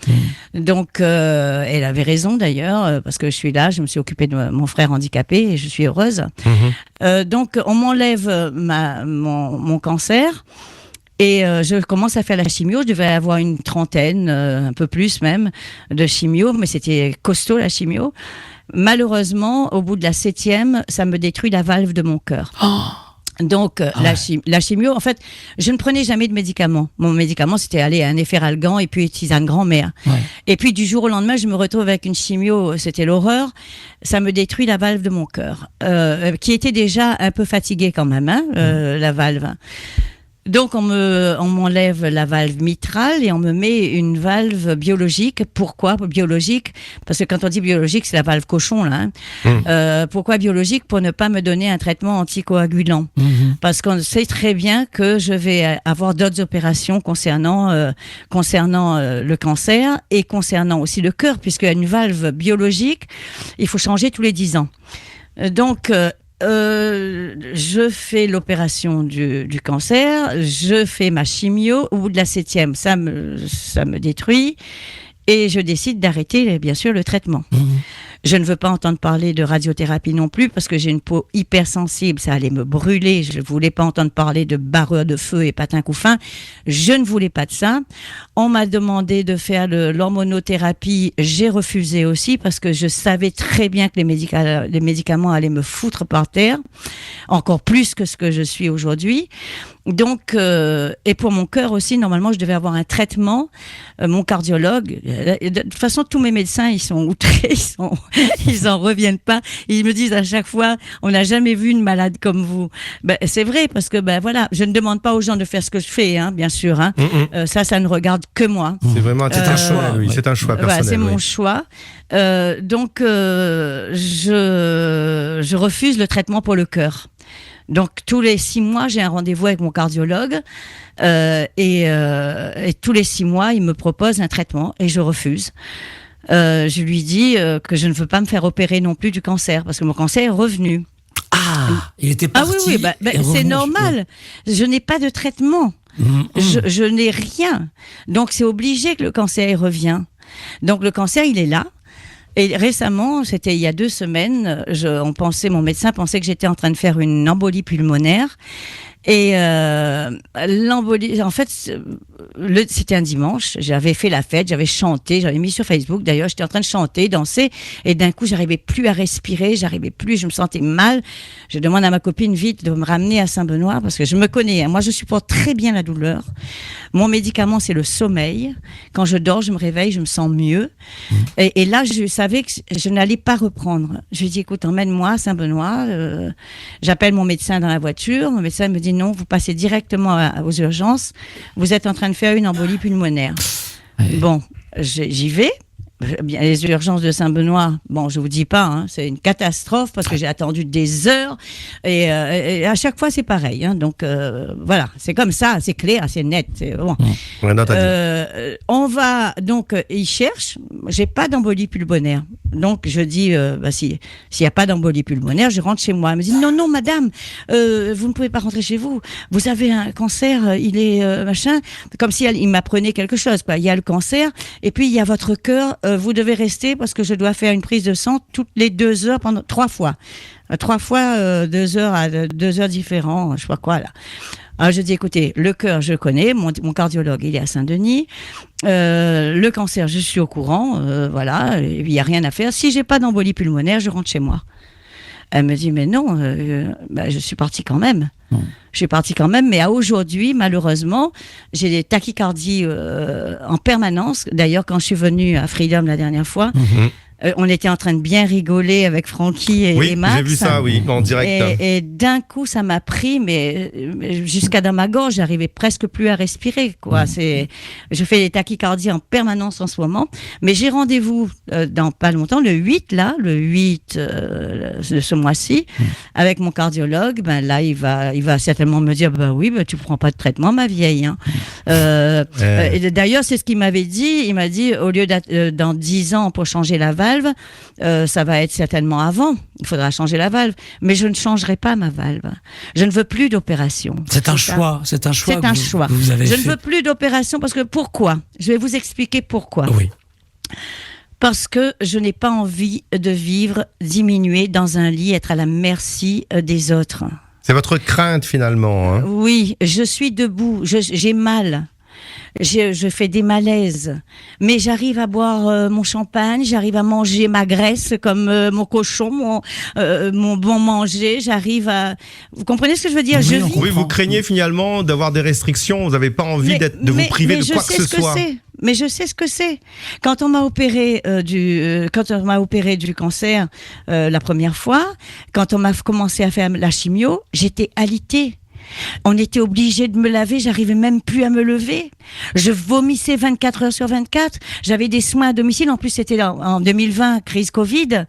Donc, elle avait raison, d'ailleurs, parce que je suis là, je me suis occupée de mon frère handicapé, et je suis heureuse. Donc, on m'enlève mon cancer. Et je commence à faire la chimio. Je devais avoir une trentaine, un peu plus même, de chimio, mais c'était costaud la chimio. Malheureusement, au bout de la 7e, ça me détruit la valve de mon cœur. Donc la chimio, en fait, je ne prenais jamais de médicaments. Mon médicament, c'était aller à un efferalgan et puis tisane grand-mère. Ouais. Et puis du jour au lendemain, je me retrouve avec une chimio, c'était l'horreur. Ça me détruit la valve de mon cœur, qui était déjà un peu fatiguée quand même, la valve. Donc on m'enlève la valve mitrale et on me met une valve biologique. Pourquoi biologique? Parce que quand on dit biologique, c'est la valve cochon là. Pourquoi biologique? Pour ne pas me donner un traitement anticoagulant. Parce qu'on sait très bien que je vais avoir d'autres opérations concernant le cancer et concernant aussi le cœur, puisque une valve biologique, il faut changer tous les 10 ans. Donc je fais l'opération du cancer, je fais ma chimio. Au bout de la 7e, ça me détruit et je décide d'arrêter, bien sûr, le traitement. Je ne veux pas entendre parler de radiothérapie non plus parce que j'ai une peau hypersensible, ça allait me brûler. Je ne voulais pas entendre parler de barreur de feu et patin couffin. Je ne voulais pas de ça. On m'a demandé de faire l'hormonothérapie. J'ai refusé aussi parce que je savais très bien que les médicaments allaient me foutre par terre, encore plus que ce que je suis aujourd'hui. Donc, et pour mon cœur aussi, normalement, je devais avoir un traitement. Mon cardiologue, de toute façon, tous mes médecins, ils sont outrés, ils en reviennent pas. Ils me disent à chaque fois, on n'a jamais vu une malade comme vous. Ben, c'est vrai, parce que voilà, je ne demande pas aux gens de faire ce que je fais, bien sûr. Ça ne regarde que moi. C'est vraiment un choix. Oui, c'est un choix personnel. C'est mon choix. Donc, je refuse le traitement pour le cœur. Donc tous les 6 mois, j'ai un rendez-vous avec mon cardiologue et tous les 6 mois, il me propose un traitement et je refuse. Je lui dis que je ne veux pas me faire opérer non plus du cancer parce que mon cancer est revenu. Il était parti. Oui, c'est normal. Je n'ai pas de traitement. Je n'ai rien. Donc c'est obligé que le cancer revient. Donc le cancer, il est là. Et récemment, c'était il y a 2 semaines, mon médecin pensait que j'étais en train de faire une embolie pulmonaire. Et l'embolie, en fait, c'était un dimanche. J'avais fait la fête, j'avais chanté, j'avais mis sur Facebook. D'ailleurs, j'étais en train de chanter, danser, et d'un coup, j'arrivais plus à respirer, je me sentais mal. Je demande à ma copine vite de me ramener à Saint-Benoît parce que je me connais. Moi, je supporte très bien la douleur. Mon médicament, c'est le sommeil. Quand je dors, je me réveille, je me sens mieux. Et là, je savais que je n'allais pas reprendre. Je lui ai dit, écoute, emmène-moi à Saint-Benoît. J'appelle mon médecin dans la voiture. Mon médecin me dit, non, vous passez directement aux urgences. Vous êtes en train de faire une embolie pulmonaire. Bon, j'y vais. les urgences de Saint-Benoît, bon, je vous dis pas, hein, c'est une catastrophe parce que j'ai attendu des heures et à chaque fois c'est pareil. Hein, donc voilà, c'est comme ça, c'est clair, c'est net. C'est, bon. On va donc, ils cherchent. J'ai pas d'embolie pulmonaire, donc je dis s'il y a pas d'embolie pulmonaire, je rentre chez moi. Elle me dit non madame, vous ne pouvez pas rentrer chez vous. Vous avez un cancer, il est machin, comme si il m'apprenait quelque chose. Quoi. Il y a le cancer et puis il y a votre cœur. Vous devez rester parce que je dois faire une prise de sang toutes les 2 heures pendant 3 fois. 3 fois 2 heures à 2 heures différents, je sais pas quoi là. Alors je dis écoutez, le cœur je connais, mon cardiologue il est à Saint-Denis, le cancer je suis au courant, voilà, il y a rien à faire. Si j'ai pas d'embolie pulmonaire, je rentre chez moi. Elle me dit mais non, je suis partie quand même. Je suis partie quand même, mais à aujourd'hui, malheureusement, j'ai des tachycardies en permanence. D'ailleurs, quand je suis venue à Freedom la dernière fois, on était en train de bien rigoler avec Francky et Max. Oui, j'ai vu ça, en direct. Et d'un coup, ça m'a pris, mais jusqu'à dans ma gorge, j'arrivais presque plus à respirer. Quoi. Je fais des tachycardies en permanence en ce moment. Mais j'ai rendez-vous dans pas longtemps, le 8 de ce mois-ci, avec mon cardiologue. Ben là, il va certainement me dire, tu prends pas de traitement, ma vieille. Hein. Et d'ailleurs, c'est ce qu'il m'avait dit. Il m'a dit, au lieu dans 10 ans pour changer la valve, ça va être certainement avant. Il faudra changer la valve, mais je ne changerai pas ma valve. Je ne veux plus d'opération. C'est un choix. C'est un choix. Que vous avez fait. Ne veux plus d'opération parce que pourquoi ? Je vais vous expliquer pourquoi. Oui. Parce que je n'ai pas envie de vivre diminuée dans un lit, être à la merci des autres. C'est votre crainte finalement. Hein. Oui, je suis debout, j'ai mal. Je fais des malaises, mais j'arrive à boire mon champagne, j'arrive à manger ma graisse comme mon cochon, mon bon manger, j'arrive à... Vous comprenez ce que je veux dire ? Oui, vous craignez finalement d'avoir des restrictions, vous n'avez pas envie de vous priver de quoi que ce soit. Mais je sais ce que c'est. Quand on m'a opéré du cancer la première fois, quand on m'a commencé à faire la chimio, j'étais alitée. On était obligé de me laver, j'arrivais même plus à me lever. Je vomissais 24 heures sur 24. J'avais des soins à domicile. En plus, c'était en 2020, crise Covid.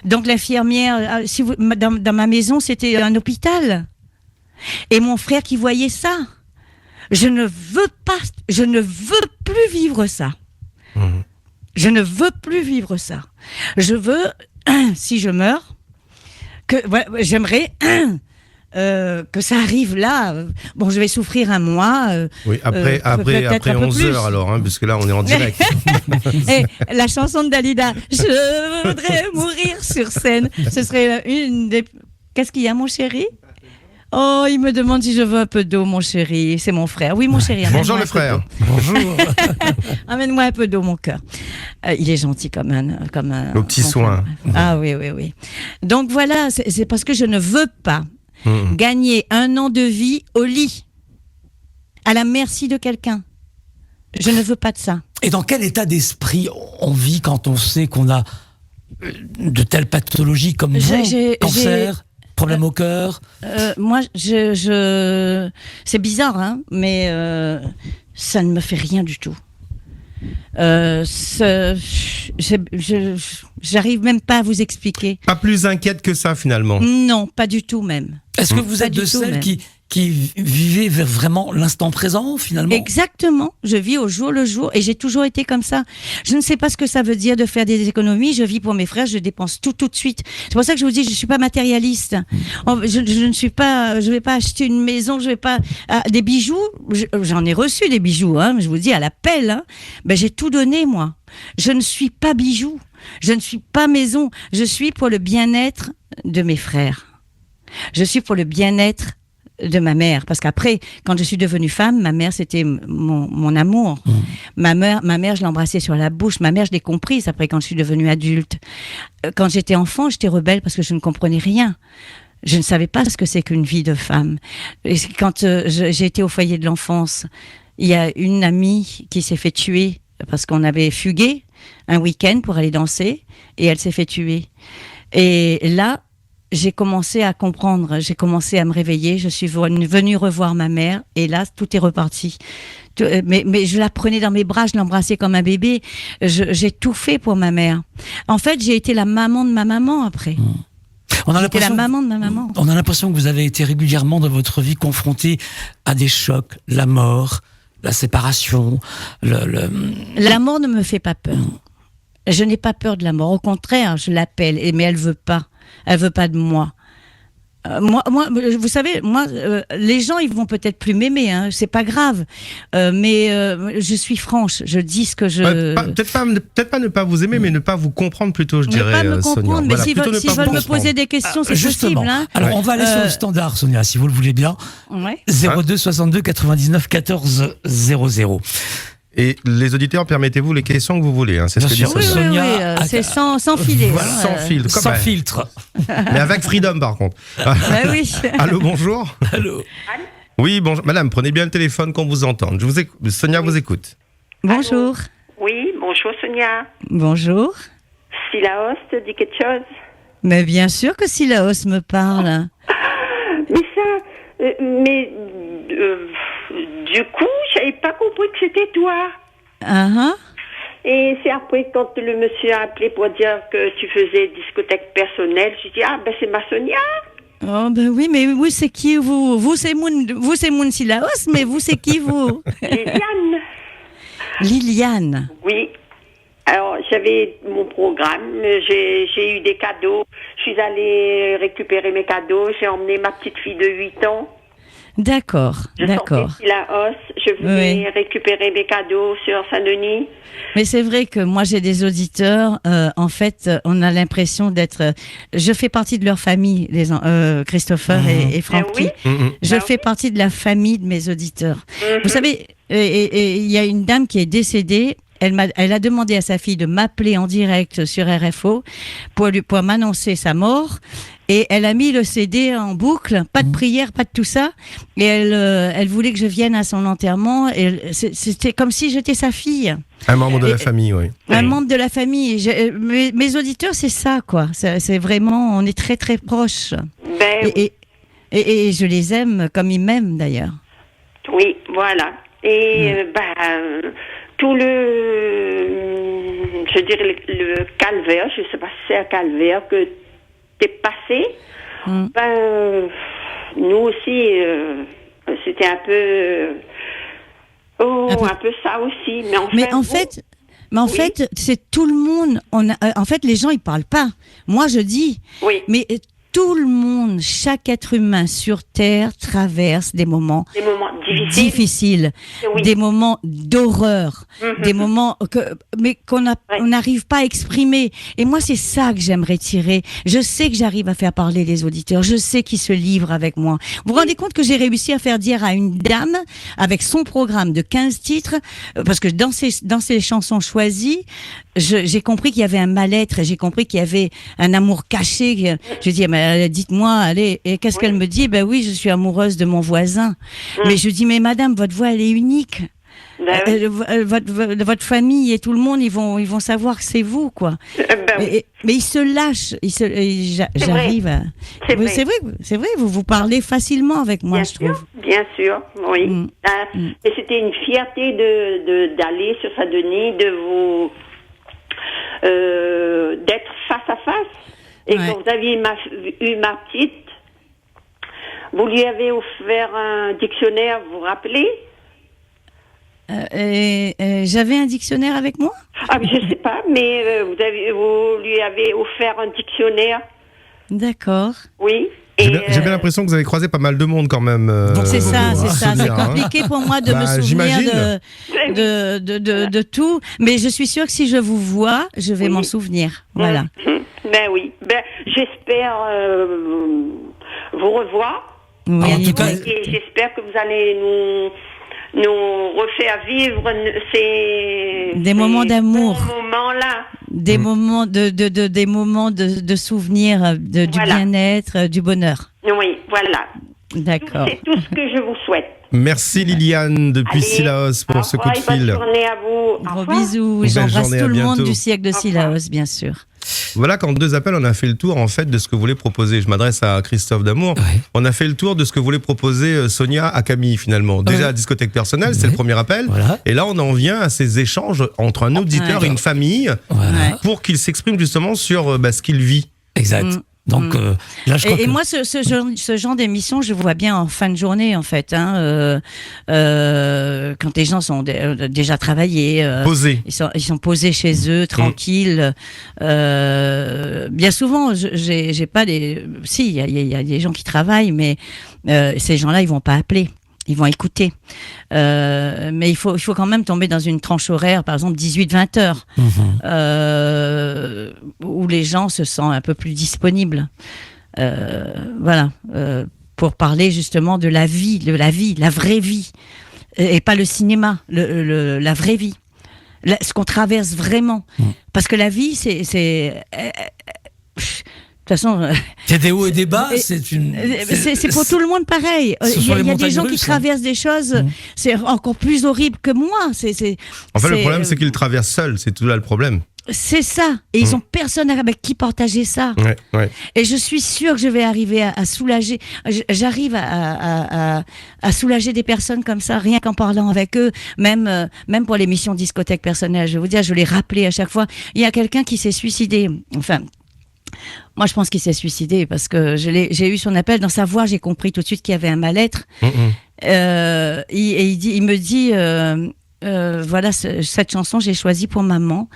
Donc l'infirmière, dans ma maison, c'était un hôpital. Et mon frère qui voyait ça. Je ne veux plus vivre ça. Je ne veux plus vivre ça. Je veux, si je meurs, j'aimerais... que ça arrive là. Bon, je vais souffrir un mois. Oui, après 11 heures alors, hein, parce que là on est en direct. Et la chanson de Dalida, je voudrais mourir sur scène. Ce serait une des... Qu'est-ce qu'il y a, mon chéri ? Oh, il me demande si je veux un peu d'eau, mon chéri. C'est mon frère. Oui, mon chéri. Bonjour le frère. Bonjour. Amène-moi un peu d'eau, mon cœur. Il est gentil comme un Nos petits soins. Ah oui. Donc voilà, c'est parce que je ne veux pas gagner 1 an de vie au lit, à la merci de quelqu'un. Je ne veux pas de ça. Et dans quel état d'esprit on vit quand on sait qu'on a de telles pathologies comme cancer, problème au cœur? Moi, c'est bizarre, hein, mais ça ne me fait rien du tout. J'arrive même pas à vous expliquer. Pas plus inquiète que ça finalement. Non, pas du tout même. Est-ce que vous êtes de celles qui vivez vraiment l'instant présent finalement? Exactement, je vis au jour le jour et j'ai toujours été comme ça. Je ne sais pas ce que ça veut dire de faire des économies, je vis pour mes frères, je dépense tout de suite. C'est pour ça que je vous dis, je suis pas matérialiste. Je vais pas acheter une maison, je vais pas des bijoux, j'en ai reçu des bijoux, hein, je vous dis à la pelle, hein. Ben j'ai tout donné moi. Je ne suis pas bijoux, je ne suis pas maison, je suis pour le bien-être de mes frères. Je suis pour le bien-être de ma mère, parce qu'après, quand je suis devenue femme, ma mère c'était mon amour. Ma mère, je l'embrassais sur la bouche. Ma mère, je l'ai comprise après quand je suis devenue adulte. Quand j'étais enfant, j'étais rebelle parce que je ne comprenais rien. Je ne savais pas ce que c'est qu'une vie de femme. Et quand j'ai été au foyer de l'enfance, il y a une amie qui s'est fait tuer parce qu'on avait fugué un week-end pour aller danser et elle s'est fait tuer. Et là, j'ai commencé à comprendre, j'ai commencé à me réveiller, je suis venue revoir ma mère et là, tout est reparti. Mais je la prenais dans mes bras, je l'embrassais comme un bébé. J'ai tout fait pour ma mère. En fait, j'ai été la maman de ma maman après. J'étais la maman de ma maman. On a l'impression que vous avez été régulièrement dans votre vie confrontée à des chocs, la mort, la séparation. La mort ne me fait pas peur. Je n'ai pas peur de la mort. Au contraire, je l'appelle, mais elle veut pas. Elle veut pas de moi. Moi, vous savez, les gens, ils vont peut-être plus m'aimer, hein, c'est pas grave. Mais je suis franche, je dis ce que je. Peut-être pas ne pas vous aimer, mais ne pas vous comprendre plutôt, je dirais. Ne pas me comprendre, Sonia. mais Voilà, s'ils veulent me poser des questions, c'est justement. possible. Hein. Alors, on va aller sur le standard, Sonia, si vous le voulez bien. Ouais. 02 62 99 14 00. Et les auditeurs, permettez-vous les questions que vous voulez. Hein, c'est ce que dit Bien sûr. Oui, Sonia. c'est sans filet. Voilà. hein, Sans filtre. Sans filtre. Mais avec freedom, par contre. Bah oui. Allô, bonjour. Allô. Oui, bonjour. Madame, prenez bien le téléphone qu'on vous entende. Sonia vous écoute. Bonjour. Oui, bonjour Sonia. Bonjour. Si la hausse te dit quelque chose. Mais bien sûr que si la hausse me parle. Mais ça, du coup, j'avais pas compris que c'était toi. Et c'est après quand le monsieur a appelé pour dire que tu faisais discothèque personnelle, j'ai dit ah ben c'est ma Sonia. Oh ben oui, mais vous c'est qui vous? Vous c'est Moun Silaos, mais vous c'est qui vous? Liliane. Liliane. Oui. Alors j'avais mon programme, j'ai eu des cadeaux, je suis allée récupérer mes cadeaux, j'ai emmené ma petite fille de 8 ans. D'accord, d'accord. Je sortais la hausse, je venais récupérer mes cadeaux sur Saint-Denis. Mais c'est vrai que moi j'ai des auditeurs, en fait on a l'impression d'être... je fais partie de leur famille, Christopher et Francky. Oui. Je fais partie de la famille de mes auditeurs. Vous savez, et il y a une dame qui est décédée. Elle a demandé à sa fille de m'appeler en direct sur RFO pour m'annoncer sa mort. Et elle a mis le CD en boucle, pas de prière, pas de tout ça. Et elle voulait que je vienne à son enterrement. Et c'était comme si j'étais sa fille. Un membre de la famille, oui. Un membre de la famille. Mes auditeurs, c'est ça, quoi. C'est vraiment, on est très très proches. Ben, et je les aime comme ils m'aiment d'ailleurs. Oui, voilà. Et tout je dirais le calvaire, je ne sais pas si c'est un calvaire que t'es passé, nous aussi, c'était un peu ça aussi. Mais en fait, c'est tout le monde. En fait, les gens ils parlent pas. Moi, je dis. Oui. Mais tout le monde, chaque être humain sur Terre traverse des moments difficiles, oui. Des moments d'horreur, des moments qu'on n'arrive pas à exprimer. Et moi, c'est ça que j'aimerais tirer. Je sais que j'arrive à faire parler les auditeurs. Je sais qu'ils se livrent avec moi. Vous vous rendez compte que j'ai réussi à faire dire à une dame, avec son programme de 15 titres, parce que dans ses chansons choisies, j'ai compris qu'il y avait un mal-être, et j'ai compris qu'il y avait un amour caché. Je dis, mais dites-moi, allez, et qu'est-ce qu'elle me dit? Ben oui, je suis amoureuse de mon voisin. Mais je dis, mais madame, votre voix, elle est unique. Votre famille et tout le monde, ils vont savoir que c'est vous, quoi. Mais ils se lâchent. J'arrive à. C'est vrai, vous parlez facilement avec moi, je trouve. Bien sûr, oui. Et c'était une fierté d'aller sur Saint-Denis, d'être face à face. Et quand vous aviez eu ma petite, vous lui avez offert un dictionnaire, vous vous rappelez? J'avais un dictionnaire avec moi? Ah, mais je sais pas, mais vous lui avez offert un dictionnaire. D'accord. Oui. J'ai bien l'impression que vous avez croisé pas mal de monde quand même. C'est ça. C'est compliqué pour moi de me souvenir de tout. Mais je suis sûre que si je vous vois, je vais m'en souvenir. Voilà. Ben oui. J'espère vous revoir. Oui. En tout cas, et j'espère que vous allez nous refaire vivre des moments d'amour, ces moments-là, des moments des moments de souvenirs, du bien-être, du bonheur. Oui, voilà. D'accord. C'est tout ce que je vous souhaite. Merci Liliane depuis Sillaos pour ce coup de fil. Bonne journée à vous. Gros bisous. J'embrasse tout le monde du siècle de Sillaos, bien sûr. Voilà, qu'en 2 appels, on a fait le tour en fait de ce que voulait proposer. Je m'adresse à Christophe Damour. Ouais. On a fait le tour de ce que voulait proposer Sonia à Camille finalement. Déjà la discothèque personnelle, c'est le premier appel. Voilà. Et là, on en vient à ces échanges entre un auditeur et une famille Voilà. pour qu'il s'exprime justement sur ce qu'il vit. Exact. Donc là, je crois Et que... moi, ce genre d'émission, je vois bien en fin de journée, en fait. Quand les gens sont déjà travaillés, Posé. ils sont posés chez eux, tranquilles. Bien souvent, j'ai pas des. Si, il y a des gens qui travaillent, mais ces gens-là, ils vont pas appeler. Ils vont écouter. Mais il faut quand même tomber dans une tranche horaire, par exemple 18-20 heures, où les gens se sentent un peu plus disponibles. Voilà. Pour parler justement de la vie, la vraie vie. Et pas le cinéma, la vraie vie. Ce qu'on traverse vraiment. Parce que la vie, c'est de toute façon, c'est des hauts et des bas, c'est pour tout le monde pareil. Il y a des gens qui traversent des choses, c'est encore plus horrible que moi. En fait, le problème, c'est qu'ils traversent seuls, c'est tout là le problème. C'est ça. Et ils ont personne avec qui partager ça. Ouais. Et je suis sûre que je vais arriver à soulager. J'arrive à soulager des personnes comme ça, rien qu'en parlant avec eux. Même pour l'émission Discothèque personnelle, je vais vous dire, je l'ai rappelé à chaque fois. Il y a quelqu'un qui s'est suicidé. Enfin, moi, je pense qu'il s'est suicidé parce que j'ai eu son appel. Dans sa voix, j'ai compris tout de suite qu'il y avait un mal-être. Il me dit, voilà, cette chanson, j'ai choisie pour maman.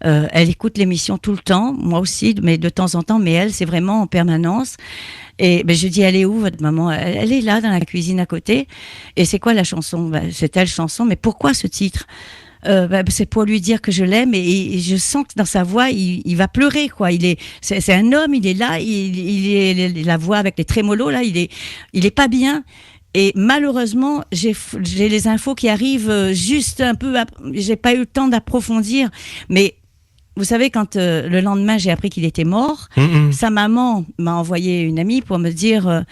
Elle écoute l'émission tout le temps, moi aussi, mais de temps en temps. Mais elle, c'est vraiment en permanence. Et je dis, elle est où votre maman? Elle est là, dans la cuisine à côté. Et c'est quoi la chanson? C'est telle chanson. Mais pourquoi ce titre? C'est pour lui dire que je l'aime et je sens que dans sa voix il va pleurer quoi. C'est un homme, il est là, il est la voix avec les trémolos là, il est pas bien. Et malheureusement j'ai les infos qui arrivent juste un peu, j'ai pas eu le temps d'approfondir, mais vous savez, quand le lendemain j'ai appris qu'il était mort, sa maman m'a envoyé une amie pour me dire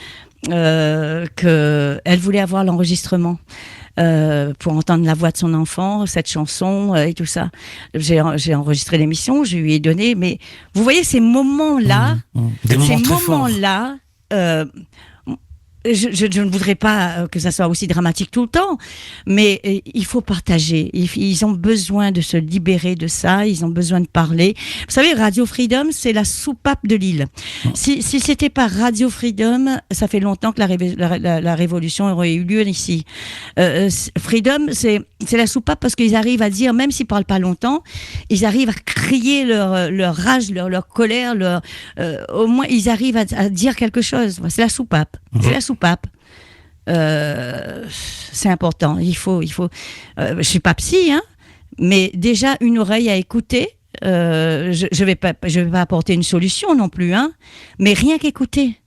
que elle voulait avoir l'enregistrement. Pour entendre la voix de son enfant, cette chanson et tout ça. J'ai enregistré l'émission, je lui ai donné, mais vous voyez ces moments-là, je ne voudrais pas que ça soit aussi dramatique tout le temps, mais il faut partager. Ils ont besoin de se libérer de ça, ils ont besoin de parler. Vous savez, Radio Freedom, c'est la soupape de l'île. Si c'était pas Radio Freedom, ça fait longtemps que la révolution aurait eu lieu ici. Freedom, c'est la soupape parce qu'ils arrivent à dire, même s'ils parlent pas longtemps, ils arrivent à crier leur rage, leur colère, au moins ils arrivent à dire quelque chose. C'est la soupape. C'est la soupape. C'est important. Il faut. Je suis pas psy, hein, mais déjà une oreille à écouter. Je vais pas apporter une solution non plus, hein, mais rien qu'écouter.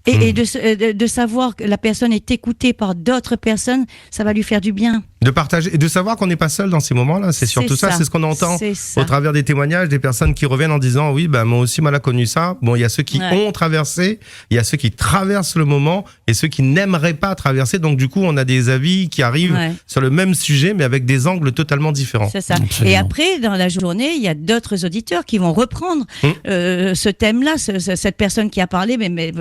Et de savoir que la personne est écoutée par d'autres personnes, ça va lui faire du bien. De partager et de savoir qu'on n'est pas seul dans ces moments-là, c'est surtout ça, c'est ce qu'on entend au travers des témoignages, des personnes qui reviennent en disant oui, moi aussi, moi, j'ai connu ça. Bon, il y a ceux qui ont traversé, il y a ceux qui traversent le moment et ceux qui n'aimeraient pas traverser. Donc du coup, on a des avis qui arrivent sur le même sujet, mais avec des angles totalement différents. C'est ça. Absolument. Et après, dans la journée, il y a d'autres auditeurs qui vont reprendre ce thème-là, cette personne qui a parlé, mais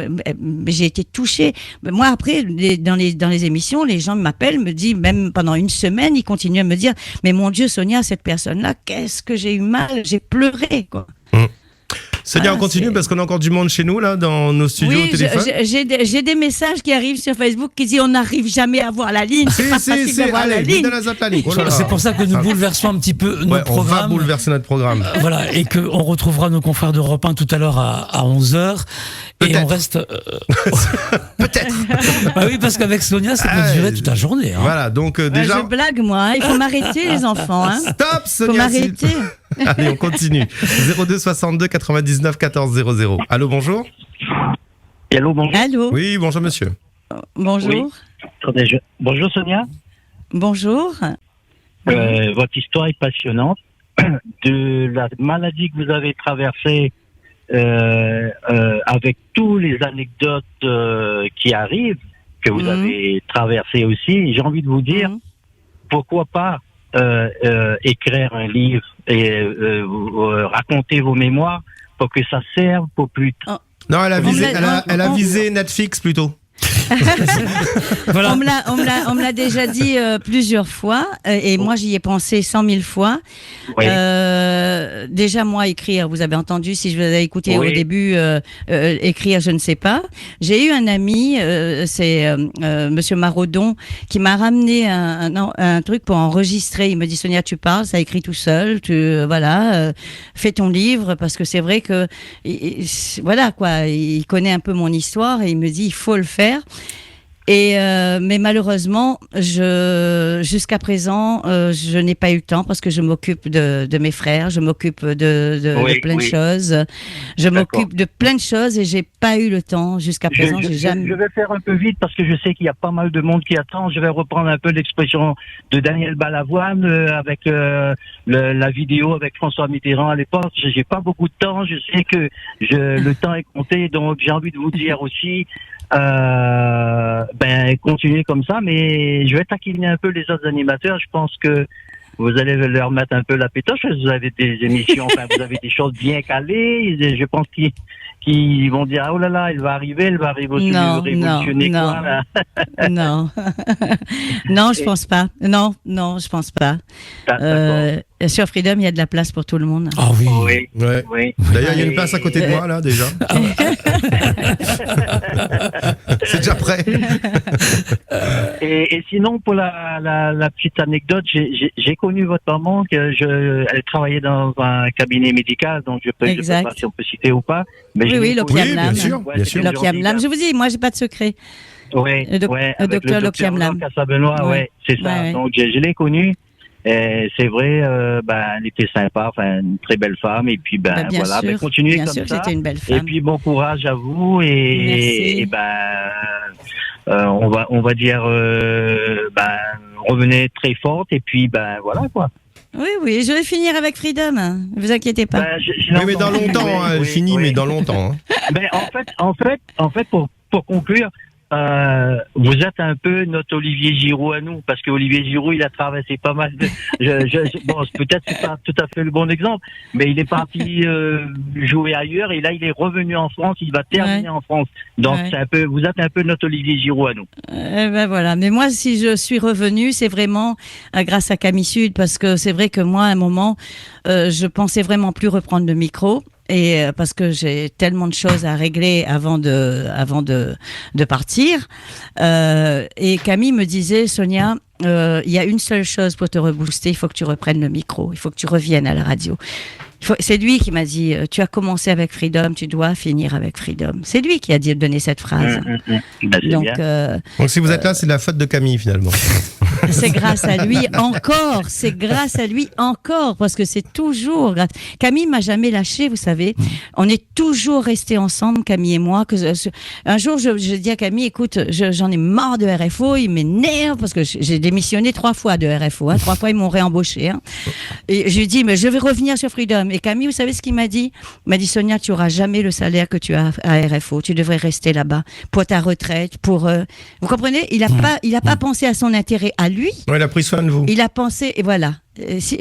j'ai été touchée. Moi, après, dans les émissions, les gens m'appellent, me disent, même pendant une semaine, ils continuent à me dire, mais mon Dieu, Sonia, cette personne-là, qu'est-ce que j'ai eu mal, j'ai pleuré, quoi. Sonia, on continue parce qu'on a encore du monde chez nous, là, dans nos studios au téléphone. J'ai des messages qui arrivent sur Facebook qui disent on n'arrive jamais à voir la ligne. C'est pas facile d'avoir la ligne. C'est pour ça que nous bouleversons un petit peu notre programme. On va bouleverser notre programme. Voilà, et qu'on retrouvera nos confrères d'Europe 1 tout à l'heure à 11h. Et on reste. Peut-être. Oui, parce qu'avec Sonia, ça peut durer toute la journée. Hein. Voilà, donc déjà. Je blague, moi. Il faut m'arrêter, les enfants. Hein. Stop, Sonia. Il faut m'arrêter. Allez, on continue. 02 62 99 14 00. Allô, bonjour. Allô, bonjour. Allô. Oui, bonjour, monsieur. Bonjour. Oui. Bonjour, Sonia. Bonjour. Votre histoire est passionnante. De la maladie que vous avez traversée, avec tous les anecdotes qui arrivent, que vous avez traversées aussi, j'ai envie de vous dire, pourquoi pas écrire un livre et raconter vos mémoires pour que ça serve pour plus tard. Non, elle a visé Netflix plutôt. Voilà. On me l'a déjà dit plusieurs fois, et moi j'y ai pensé 100 000 fois. Oui. Déjà moi écrire, vous avez entendu, si je vous avais écouté Oui. au début, écrire je ne sais pas. J'ai eu un ami, c'est Monsieur Maraudon, qui m'a ramené un truc pour enregistrer. Il me dit Sonia, tu parles, ça écrit tout seul, fais ton livre, parce que c'est vrai que voilà quoi, il connaît un peu mon histoire et il me dit il faut le faire. Et mais malheureusement, jusqu'à présent, je n'ai pas eu le temps parce que je m'occupe de mes frères, je m'occupe de plein de choses, je m'occupe de plein de choses et j'ai pas eu le temps jusqu'à présent. Je jamais. vais faire un peu vite parce que je sais qu'il y a pas mal de monde qui attend. Je vais reprendre un peu l'expression de Daniel Balavoine avec la vidéo avec François Mitterrand à l'époque. J'ai pas beaucoup de temps. Je sais que le temps est compté, donc j'ai envie de vous dire aussi. Continuez comme ça, mais je vais taquiner un peu les autres animateurs. Je pense que vous allez leur mettre un peu la pétoche. Vous avez des émissions, vous avez des choses bien calées. Je pense qu'ils vont dire, oh là là, elle va arriver révolutionner quoi, là. Non. Non, je pense pas. Non, je pense pas. Sur Freedom, il y a de la place pour tout le monde. Ah oui. Oui. D'ailleurs, il y a une place à côté de moi, là, déjà. C'est déjà prêt. Et sinon, pour la petite anecdote, j'ai connu votre maman, elle travaillait dans un cabinet médical, donc je peux pas si on peut citer ou pas. Mais oui, l'Opiam Lam. Bien sûr. L'Opiam Lam. Je vous dis, moi, j'ai pas de secret. Oui, le docteur L'Opiam Lam. Benoît, c'est ça. Ouais. Donc, je l'ai connue. Et c'est vrai, elle était sympa, une très belle femme. Et puis, bien voilà, sûr, continuez bien comme sûr, ça. c'était une belle femme. Et puis, bon courage à vous. Et on va dire, revenez très forte. Et puis, voilà, quoi. Oui, je vais finir avec Freedom. Ne vous inquiétez pas. Oui, mais dans longtemps, elle finit, mais dans longtemps. En fait, pour conclure, vous êtes un peu notre Olivier Giroud à nous, parce que Olivier Giroud, il a traversé pas mal de. Peut-être c'est pas tout à fait le bon exemple, mais il est parti jouer ailleurs et là il est revenu en France, il va terminer en France. Donc vous êtes un peu notre Olivier Giroud à nous. Voilà. Mais moi, si je suis revenue, c'est vraiment grâce à Camille Sud, parce que c'est vrai que moi, à un moment, je pensais vraiment plus reprendre le micro. Et parce que j'ai tellement de choses à régler avant de partir. Et Camille me disait, Sonia, il y a une seule chose pour te rebooster, il faut que tu reprennes le micro, il faut que tu reviennes à la radio. C'est lui qui m'a dit, tu as commencé avec Freedom, tu dois finir avec Freedom. C'est lui qui a donné cette phrase. Donc si vous êtes là, c'est de la faute de Camille finalement. C'est grâce à lui encore, parce que c'est toujours grâce. Camille m'a jamais lâché, vous savez. On est toujours restés ensemble, Camille et moi. Un jour, je dis à Camille, écoute, j'en ai marre de RFO, il m'énerve parce que j'ai démissionné 3 fois de RFO. 3 fois, ils m'ont réembauché. Et je lui dis, mais je vais revenir sur Freedom. Et Camille, vous savez ce qu'il m'a dit? Il m'a dit, Sonia, tu auras jamais le salaire que tu as à RFO. Tu devrais rester là-bas pour ta retraite, vous comprenez? Il a pas pensé à son intérêt à lui. Ouais, il a pris soin de vous. Il a pensé, et voilà.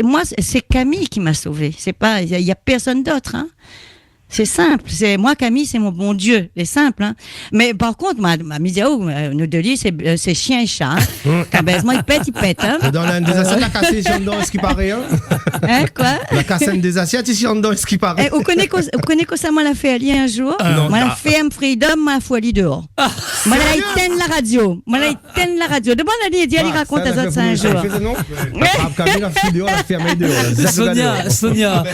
Moi, c'est Camille qui m'a sauvée. C'est pas, il y a personne d'autre, C'est simple. Moi, Camille, c'est mon bon Dieu. C'est simple, Mais par contre, ma Midiaou, nous deux lits, c'est chien et chat, Quand il pète, Dans la des assiettes, la cassette ici en dedans, est-ce qu'il paraît, quoi? La cassette des assiettes ici en dedans, est-ce qu'il paraît? Vous connaissez que ça, moi, l'a fait aller un jour? Moi, l'a fait un Freedom, moi, faut aller dehors. Moi, l'a éteint la radio. Demande à lui, il raconte à autres un jour. Camille a fait dehors, la fermé dehors. Sonia.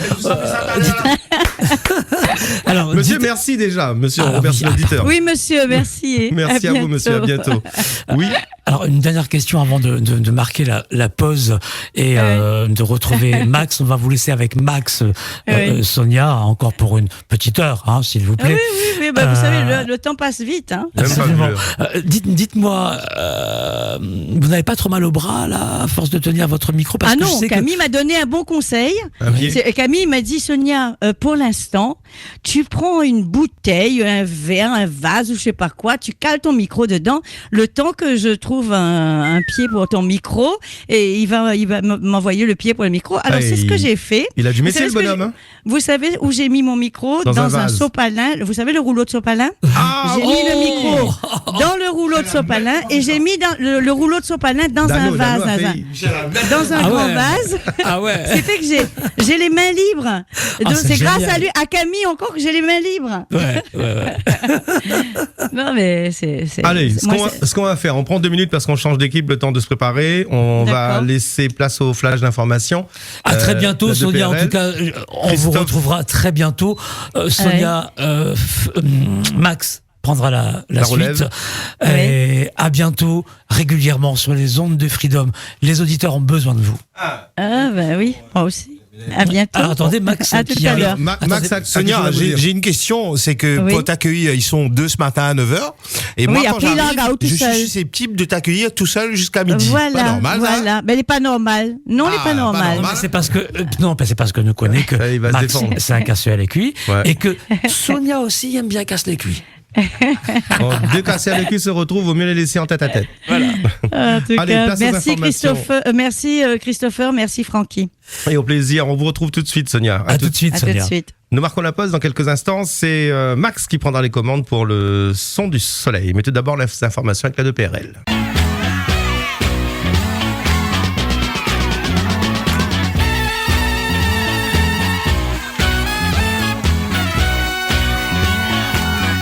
Alors, monsieur, merci déjà. Monsieur, on remercie l'auditeur. Oui, monsieur, merci. Merci à vous, monsieur. À bientôt. Oui. Alors, une dernière question avant de marquer la pause et de retrouver Max. On va vous laisser avec Max, Sonia, encore pour une petite heure, s'il vous plaît. Oui, vous savez, le temps passe vite. Absolument. Dites-moi, vous n'avez pas trop mal au bras, là, à force de tenir votre micro? Camille m'a donné un bon conseil. Camille m'a dit, Sonia, pour l'instant, Tu prends une bouteille, un verre, un vase ou je sais pas quoi, tu cales ton micro dedans, le temps que je trouve un pied pour ton micro, et il va m'envoyer le pied pour le micro. Alors, c'est ce que j'ai fait. Il a du métier, le Vous savez bonhomme. Hein. Vous savez où j'ai mis mon micro? Dans un un vase. sopalin. Vous savez le rouleau de sopalin? J'ai mis le micro dans le rouleau de sopalin et j'ai mis le rouleau de sopalin dans un vase. Dans un grand vase. Ah ouais. C'est fait que j'ai les mains libres. Donc, c'est c'est grâce génial. à lui, à Camille encore, que j'ai les mains libres. Ouais. Non, mais c'est. Allez, moi, ce qu'on va faire, on prend 2 minutes parce qu'on change d'équipe, le temps de se préparer. On va D'accord. laisser place au flash d'information. À très bientôt, la Sonia. En 2PRL. tout cas, on vous retrouvera très bientôt. Sonia, Max prendra la relève. suite. Et à bientôt, régulièrement sur les ondes de Freedom. Les auditeurs ont besoin de vous. Ah, ben oui, moi aussi. À bientôt. Alors, attendez, Max, À tout qui à arrive. l'heure. Max, Attendez, Sonia, j'ai une question, c'est que Oui. pour t'accueillir, ils sont 2 ce matin à 9h. Et Oui, moi, quand après, il j'arrive, en a tout je seul. suis susceptible de t'accueillir tout seul jusqu'à midi. Voilà, Pas normal, ça. voilà. Mais elle n'est pas normale. Non, elle n'est Ah, pas pas normale. normal. C'est parce que c'est parce que nous connaît que Ça, il va se Max défendre. c'est un casseur à les cuits Ouais. et que Sonia aussi aime bien casser les cuits. Deux cassés avec lui se retrouvent, vaut mieux les laisser en tête à tête. En tout Allez, cas, place aux merci informations. Christopher, merci Francky. Et au plaisir, on vous retrouve tout de suite, Sonia. À tout de suite, À tout de Sonia. suite. Nous marquons la pause dans quelques instants. C'est Max qui prendra les commandes pour le son du soleil. Mais tout d'abord, les informations avec la 2PRL.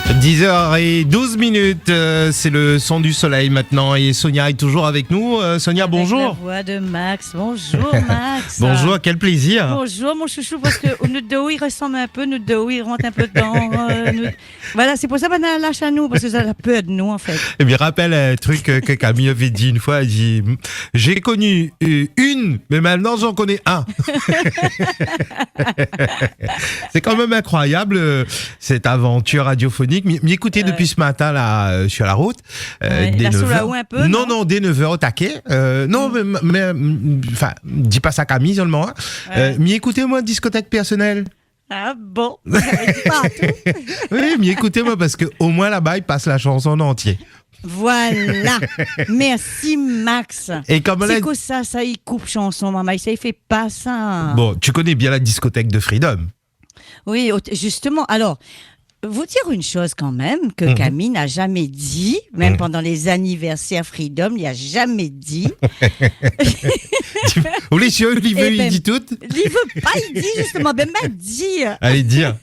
« 10h12, c'est le son du soleil maintenant et Sonia est toujours avec nous. Sonia, Avec la bonjour. voix de Max. Bonjour Max. Bonjour, quel plaisir. Bonjour mon chouchou, parce que nous deux, il ressemble un peu, nous deux, il rentre un peu dedans. Voilà, c'est pour ça qu'on a lâché à nous, parce que ça a peur de nous en fait. Eh bien, rappelle un truc que Camille avait dit une fois, elle dit « J'ai connu une, mais maintenant j'en connais un. » C'est quand même incroyable, cette aventure radiophonique. M'y écouter depuis ce matin, là, sur la route. Ouais, dès la 9 sous la heures. houe un peu, Non, non dès 9h au taquet. Non, enfin, dis pas ça Camille seulement. Hein. Ouais. M'y écouter, moi, discothèque personnelle. Ah bon, dis pas tout. Oui, m'y écoutez, moi, parce que au moins là-bas, il passe la chanson en entier. Voilà. Merci Max. Et comme C'est là, quoi ça, il coupe chanson, maman, ça, il fait pas ça. bon, tu connais bien la discothèque de Freedom. Oui, justement. Alors, vous dire une chose quand même, que Camille n'a jamais dit, même pendant les anniversaires Freedom, il n'a jamais dit. Ou les cieux, Olivier, Eh ben, il dit tout. Il veut pas, il dit justement, ben m'a dit. Allez, dire.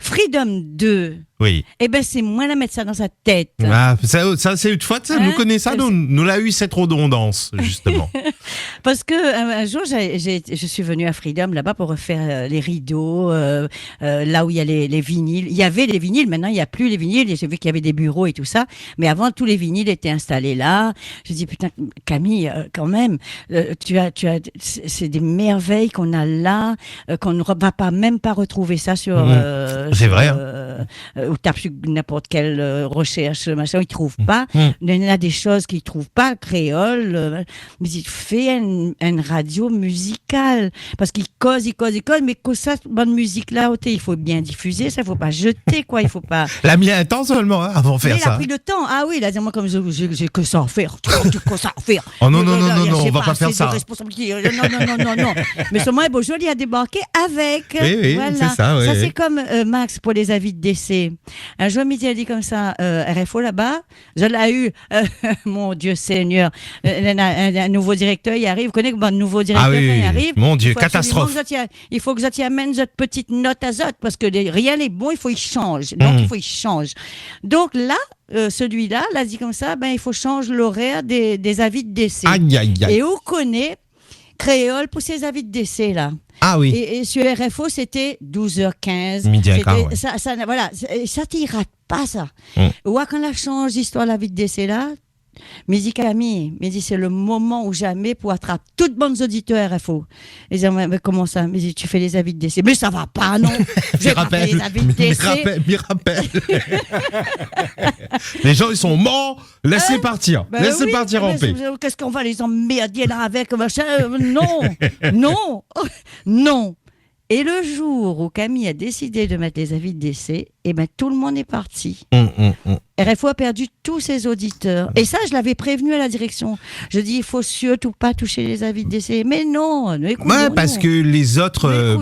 Freedom 2, Oui. eh ben c'est moi la mettre ça dans sa tête. Ah, ça c'est une fois, ça, Hein? nous connaissons ça, nous l'a eu cette redondance, justement. Parce que un jour, je suis venue à Freedom là-bas pour refaire les rideaux, là où il y a les vinyles. Il y avait les vinyles, maintenant il n'y a plus les vinyles. J'ai vu qu'il y avait des bureaux et tout ça. Mais avant, tous les vinyles étaient installés là. Je dis, putain, Camille, quand même, c'est des merveilles qu'on a là, qu'on ne va pas même pas retrouver ça sur... C'est vrai, hein. Ou tape sur n'importe quelle recherche, machin, ils trouvent pas. Il y en a des choses qu'ils trouvent pas, créole. Mais il fait une radio musicale. Parce qu'ils causent, mais que ça, bonne musique là, il faut bien diffuser, ça, il faut pas jeter, quoi, il faut pas. La mis un temps seulement, hein, avant de faire Mais il a ça. pris le temps. Ah oui, il a dit, moi, comme j'ai que ça à faire. J'ai que ça à faire. Oh non, non, non, non, J'ai non, on va pas assez faire ça. de responsabilité. Non. Mais seulement, Beaujolais, il a débarqué avec. Oui, Voilà. c'est ça, oui. Ça, oui. c'est comme Max pour les avis de décès. Un jour, midi, a dit comme ça, RFO là-bas, je l'ai eu, mon Dieu Seigneur, un nouveau directeur, il arrive, vous connaissez que nouveau directeur, Ah oui, quand il arrive. mon Dieu, il faut catastrophe. absolument il faut que vous y amène votre petite note à zot, parce que rien n'est bon, il faut y change. Donc, il faut y change. Donc là, celui-là, l'a dit comme ça, ben, il faut changer l'horaire des avis de décès. Aïe, aïe, aïe. Et on connaît Créole pour ses avis de décès, là. Ah oui. Et sur RFO, c'était 12h15. Midi un C'était- quart, ouais. voilà, ça t'y rate pas, ça. Ou quand on change l'histoire de la vie de décès, là, me dit Camille, me dit c'est le moment ou jamais pour attraper toutes bonnes auditeurs RFO. Ils disent mais comment ça? Me dit tu fais les avis de décès. Mais ça va pas, non. Je vais pas faire les avis de décès. m'y rappelle. Les gens, ils sont morts, laissez partir. Ben Laissez oui, partir en mais paix. qu'est-ce qu'on va les emmerder là avec machin? Non, non, non. Et le jour où Camille a décidé de mettre les avis de décès, eh ben, tout le monde est parti. RFO a perdu tous ses auditeurs. Et ça, je l'avais prévenu à la direction. Je dis, il faut surtout pas toucher les avis de décès. Mais non, nous écoutons. Ouais, parce que les autres,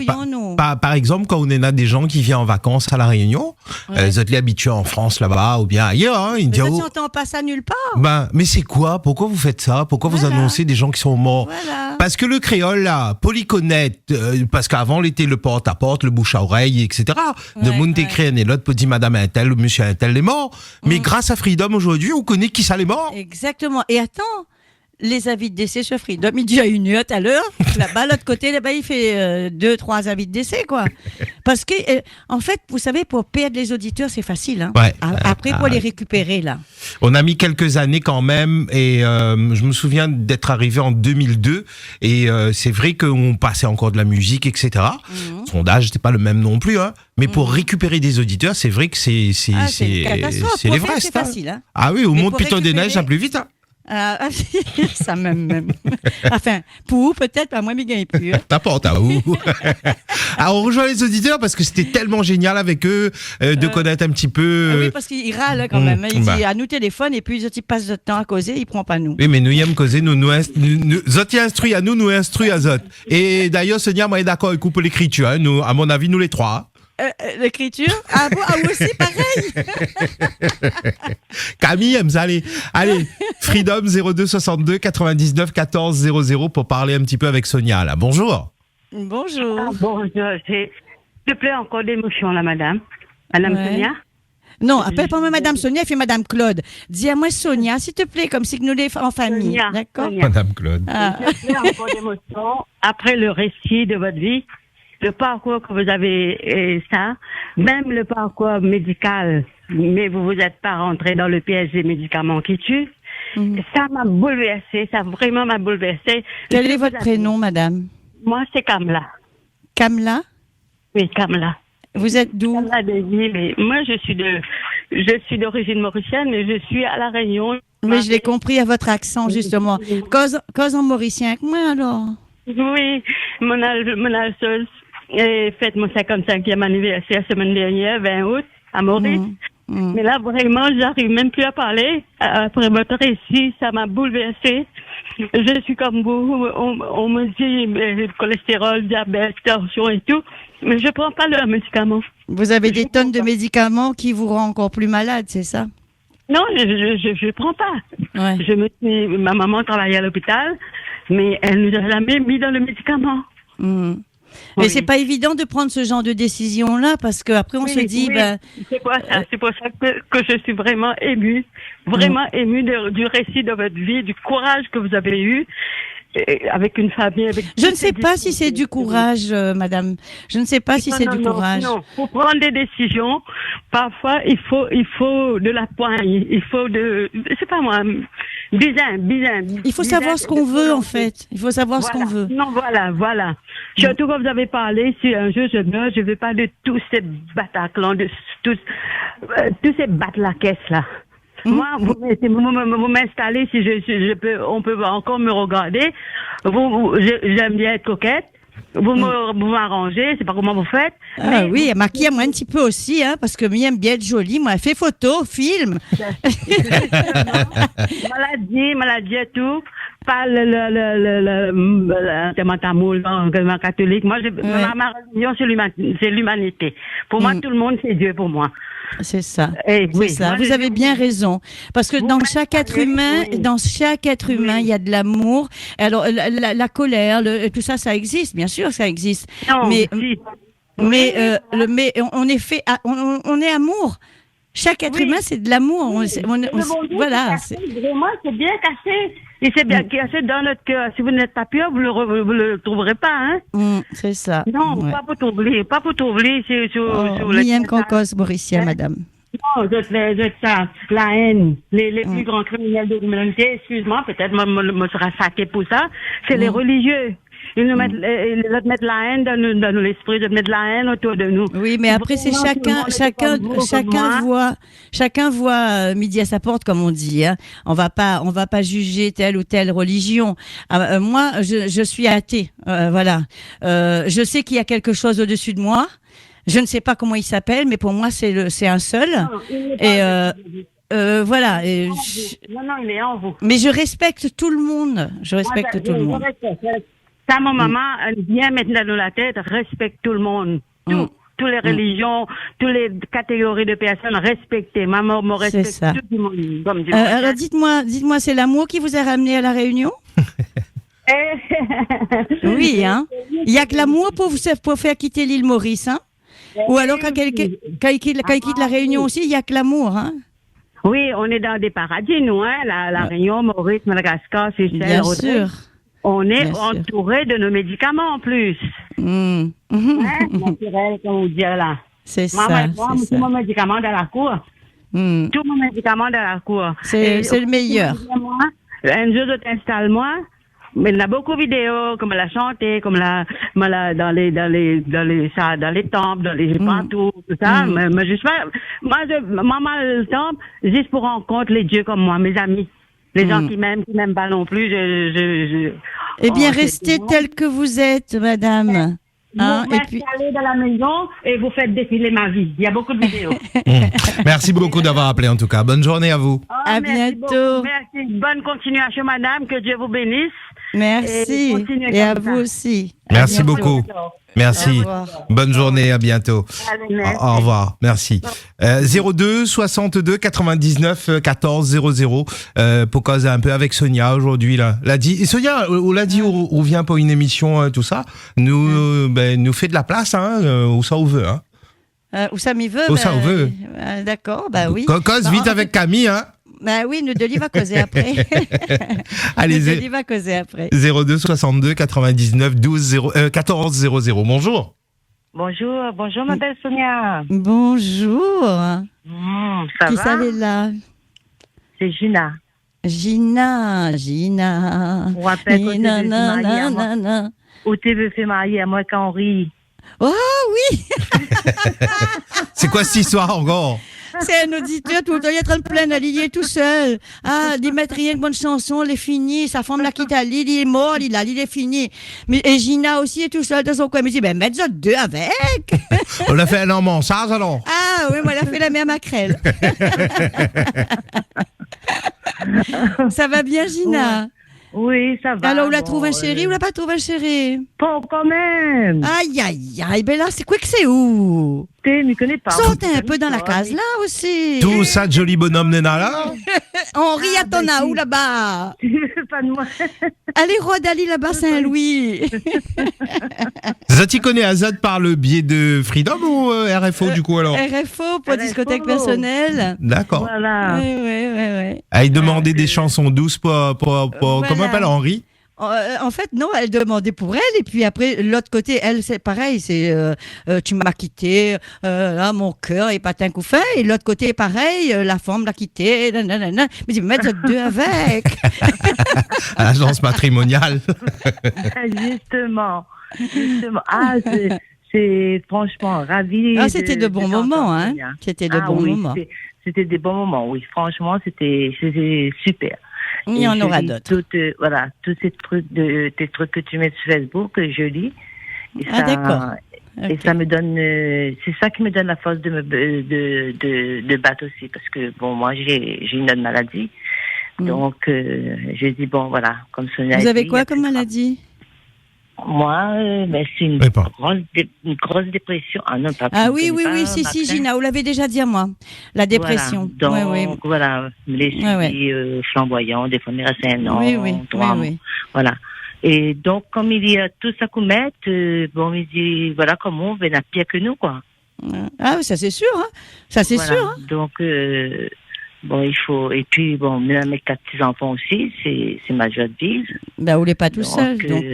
par exemple, quand on a des gens qui viennent en vacances à La Réunion, les autres les habitués en France là-bas ou bien ailleurs, hein, ils disent, mais ça, tu n'entends pas ça nulle part. Mais c'est quoi? Pourquoi vous faites ça? Pourquoi vous annoncez des gens qui sont morts? Parce que le créole là, polyconnect, parce qu'avant était le porte-à-porte, le bouche à oreille, etc. De monde écrit et l'autre peut dire madame un tel, monsieur un tel est mort. Mais grâce à Freedom aujourd'hui, on connaît qui ça les morts. Exactement. Et attends, les avis de décès sur Freedom, il dit à 1h tout à l'heure, là-bas, l'autre côté, là-bas, il fait 2-3 avis de décès, quoi. Parce que, en fait, vous savez, pour perdre les auditeurs, c'est facile. Hein. Après, pour les récupérer, là. On a mis quelques années quand même, et je me souviens d'être arrivé en 2002, et c'est vrai qu'on passait encore de la musique, etc. Sondage, c'était pas le même non plus, hein. Mais pour récupérer des auditeurs, c'est vrai que c'est l'Everest. C'est facile, hein. Ah oui, au monde Python des Neiges, ça plus vite, hein. Ça même. Enfin, pour peut-être, pas moi, mais gagne plus. T'apportes à où? Alors, on rejoint les auditeurs parce que c'était tellement génial avec eux de connaître un petit peu. Oui, parce qu'il râle quand même. Il dit à nous téléphone et puis il passe notre temps à causer, il prend pas nous. Oui, mais nous y aimons causer, Zot y instruit à nous instruit à Zot. Et d'ailleurs, Sonia, moi, est d'accord, il coupe l'écriture. Hein. Nous, à mon avis, nous les trois. L'écriture? Ah bon, vous aussi, pareil. Camille aime ça. Allez, Freedom 02 62 99 14 00 pour parler un petit peu avec Sonia. Là. Bonjour. Bonjour. Bonjour. S'il te plaît, encore d'émotion, là, madame. Madame Sonia? Non, appelle pas moi Madame Sonia, elle fait Madame Claude. Dis à moi Sonia, s'il te plaît, comme si nous les en famille. D'accord? Madame Claude. S'il te plaît, encore d'émotion. Après le récit de votre vie, le parcours que vous avez, même le parcours médical, mais vous êtes pas rentré dans le piège des médicaments qui tuent, ça m'a bouleversée, ça vraiment m'a bouleversée. Quel est votre prénom, madame? Moi, c'est Kamla. Kamla? Oui, Kamla. Vous êtes d'où? Kamla Denis, mais moi, je suis d'origine mauricienne, mais je suis à La Réunion. Mais je l'ai compris à votre accent, justement. Cause en mauricien avec moi, alors? Oui, mon alceuse. Et fête mon 55e anniversaire la semaine dernière, 20 août, à Maurice. Mais là, vraiment, j'arrive même plus à parler. Après votre récit, ça m'a bouleversée. Je suis comme vous. On me dit cholestérol, diabète, tension et tout. Mais je prends pas leurs médicaments. Vous avez des tonnes de médicaments qui vous rendent encore plus malade, c'est ça? Non, je prends pas. Ouais. Ma maman travaillait à l'hôpital, mais elle nous a jamais mis dans le médicament. Mais c'est pas évident de prendre ce genre de décision-là parce que après on se dit, c'est pour ça que je suis vraiment émue, émue du récit de votre vie, du courage que vous avez eu. Avec une famille. Je ne sais pas si c'est du courage, madame. Je ne sais pas si c'est du courage. Non, pour prendre des décisions, parfois il faut de la poigne, il faut je sais pas moi, bizarre. Il faut savoir ce qu'on veut en fait. Il faut savoir ce qu'on veut. Non, voilà. Surtout quand vous avez parlé, si un jour je meurs, je veux pas de tous ces Bataclans, de tous ces batlaquesses là. Moi, vous m'installez si je peux, on peut encore me regarder. J'aime bien être coquette. Vous m'arrangez, c'est pas comment vous faites. Oui, maquille moi un petit peu aussi, hein, parce que moi j'aime bien être jolie. Moi, fait photo, film. maladie et tout. Pas le tamoul, catholique. Moi, ma religion, c'est l'humanité. Pour moi, tout le monde, c'est Dieu pour moi. C'est ça. C'est ça. Vous avez bien raison. Parce que dans chaque être humain, il y a de l'amour. Alors, la colère, tout ça, ça existe. Bien sûr, ça existe. Non, mais on est fait, on est amour. Chaque être humain, c'est de l'amour. Voilà. Vraiment, c'est bien caché. Et c'est bien caché dans notre cœur. Si vous n'êtes pas pur, vous le trouverez pas, hein. C'est ça. Non, pas pour t'oublier. Pas pour t'oublier sur le. Liam Concos, Mauricien, madame. Non, ça. La haine. Les plus grands criminels de l'humanité, excuse-moi, peut-être me sera saqué pour ça. C'est les religieux. Ils nous mettent, ils veulent mettre la haine dans l'esprit, de mettre la haine autour de nous. Oui, mais après, c'est chacun voit midi à sa porte, comme on dit. Hein. On va pas juger telle ou telle religion. Moi, je suis athée. Voilà. Je sais qu'il y a quelque chose au-dessus de moi. Je ne sais pas comment il s'appelle, mais pour moi, c'est un seul. Voilà. Non, il est en vous. Mais je respecte tout le monde. Je respecte tout le monde. Ça, ma maman, elle vient maintenant dans la tête, respecte tout le monde. Toutes les religions, toutes les catégories de personnes, respectez. Maman me respecte tout le monde. Comme alors dites-moi, c'est l'amour qui vous a ramené à la Réunion? Oui, hein. Il y a que l'amour pour faire quitter l'île Maurice, hein. Ou alors quand il quitte la Réunion aussi, il y a que l'amour, hein. Oui, on est dans des paradis, nous, hein. La Réunion, Maurice, Madagascar, Seychelles. Bien sûr. On est entouré de nos médicaments en plus. Naturel, comme vous dites là. C'est ça. Tout mon médicament dans la cour. Tout mon médicament dans la cour. C'est le meilleur. Un jour, je t'installe moi. Mais il y a beaucoup de vidéos, comme elle a chanté, comme dans les temples, dans les pantous, tout ça. Mais je sais pas, maman, le temple, juste pour rencontrer les dieux comme moi, mes amis. Les gens qui m'aiment pas non plus, Eh bien, restez tel que vous êtes, madame. Hein, vous allez dans la maison et vous faites défiler ma vie. Il y a beaucoup de vidéos. Merci beaucoup d'avoir appelé en tout cas. Bonne journée à vous. À bientôt. Merci. Bonne continuation, madame. Que Dieu vous bénisse. Merci. Et à vous aussi. Merci beaucoup. Merci. Bonne journée, à bientôt. Allez, merci. Au revoir, merci. 02 62 99 14 00 pour causer un peu avec Sonia aujourd'hui là. Sonia, on l'a dit, on vient pour une émission tout ça. Nous fait de la place où ça on veut hein. Où ça m'y veut. Où ça on veut. D'accord, oui. Cause vite avec Camille hein. Oui, nous deux, il va causer après. Allez, il va causer après. 02 62 99 14 00. Bonjour. Bonjour, ma belle Sonia. Bonjour. Ça Qui va? ça est là? C'est Gina. Gina. On rappelle que tu veux marier à moi. Ou tu veux faire marier à moi qu'Henri. Oh oui. C'est quoi cette histoire encore? C'est un auditeur tout le temps, il est en train de plaindre, il est tout seul. Il met rien de bonne chanson, il est fini, sa femme l'a quitté, il est mort, il est fini. Mais, et Gina aussi est tout seul dans son coin, il me dit, mettez-en deux avec. On a fait un emmansage alors? Ah oui, moi, elle a fait la mère maquerelle. Ça va bien, Gina? Oui, ça va. Alors, on la trouve un chéri ou on l'a pas trouvé un chéri? Pas quand même. Aïe, ben là, c'est quoi que c'est où? Tu ne connais pas. Saute un peu dans la case là aussi. Tout ça de joli bonhomme nena là? Henri, à ton où là-bas? Pas de moi. Allez, Roi d'Ali là-bas, Saint-Louis. Ça t'y connais Azad par le biais de Freedom ou RFO du coup alors? RFO pour discothèque personnelle. D'accord. Voilà. Oui. Il demandait des chansons douces pour comment on appelle Henri? En fait, non, elle demandait pour elle, et puis après, l'autre côté, elle, c'est pareil, c'est tu m'as quitté, là, mon cœur est patin couffin, et l'autre côté, pareil, la femme l'a quitté, nanana. Mais dis, mettre deux avec. À l'agence matrimoniale. Justement. C'est franchement ravi. C'était de bons moments, hein. C'était de bons moments. C'était des bons moments, oui. Franchement, c'était super. Il y en aura d'autres. Tous ces trucs que tu mets sur Facebook, je lis. D'accord. Et ça me donne, c'est ça qui me donne la force de battre aussi, parce que bon, moi j'ai une autre maladie, donc je dis bon voilà, comme Sonia. Vous avez quoi comme maladie? Moi, c'est une grosse dépression. Oui, si, Gina, vous l'avez déjà dit à moi. La dépression. Voilà. Donc, voilà, les suivis flamboyants, des fois, il reste 1 an, 3 mois. Voilà. Et donc, comme il y a tout ça qu'on met, il dit, voilà, comment on va être pire que nous, quoi. Ah oui, ça c'est sûr, hein. Ça c'est sûr, hein. Donc, il faut, et puis, même mes 4 petits-enfants aussi, c'est ma joie de vivre. Vous n'êtes pas tout seul, donc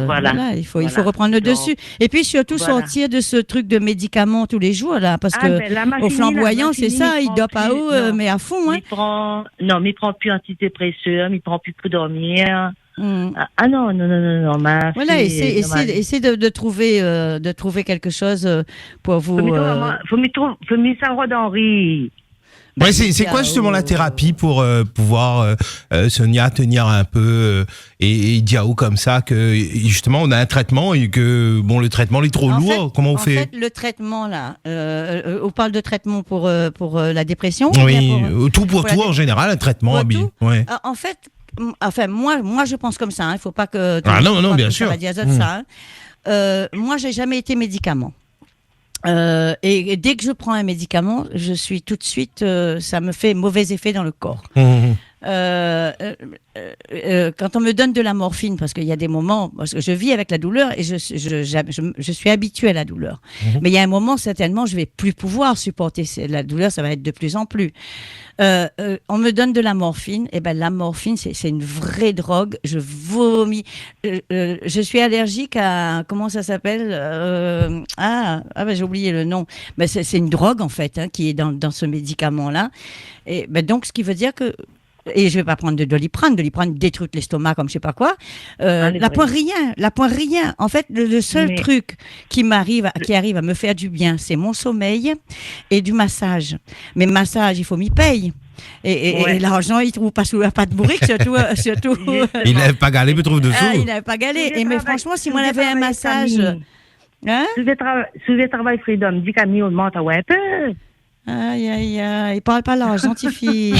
voilà, il faut reprendre le dessus. Et puis surtout sortir de ce truc de médicaments tous les jours, là, parce que au flamboyant, c'est ça, il doit pas mais à fond, hein. Il prend plus antidépresseurs, il prend plus pour dormir. Ah non, ma voilà, fille, essayez de trouver quelque chose pour vous. Faut me ça d'Henri. Ouais, c'est quoi justement la thérapie pour pouvoir Sonia tenir un peu et Diao comme ça, que justement on a un traitement et que bon, le traitement il est trop lourd, comment on fait? En fait, le traitement là, on parle de traitement pour la dépression. Oui, pour tout en général, un traitement. Ouais. En fait, enfin moi je pense comme ça. Il faut pas que non, bien sûr. Ça, moi j'ai jamais été médicament. Et dès que je prends un médicament, je suis tout de suite, ça me fait mauvais effet dans le corps. Quand on me donne de la morphine, parce qu'il y a des moments, parce que je vis avec la douleur et je suis habituée à la douleur. Mais il y a un moment, certainement, je vais plus pouvoir supporter la douleur, ça va être de plus en plus. On me donne de la morphine, et ben la morphine, c'est une vraie drogue. Je vomis. Je suis allergique à, comment ça s'appelle, ben j'ai oublié le nom. Ben c'est une drogue en fait, qui est dans ce médicament-là. Et ben donc ce qui veut dire que et je vais pas prendre de Doliprane détruit l'estomac comme je sais pas quoi. La point rien. En fait, le seul truc qui arrive à me faire du bien, c'est mon sommeil et du massage. Mais massage, il faut m'y payer. Et l'argent, il trouve pas sous la patte bourrique, surtout. Il n'avait pas galé, mais trouve dessous. Il n'avait pas galé. Mais franchement, si moi j'avais un massage, Sous le travail freedom, dit Camille, on monte à un peu. Aïe, il parle pas là, gentille fille.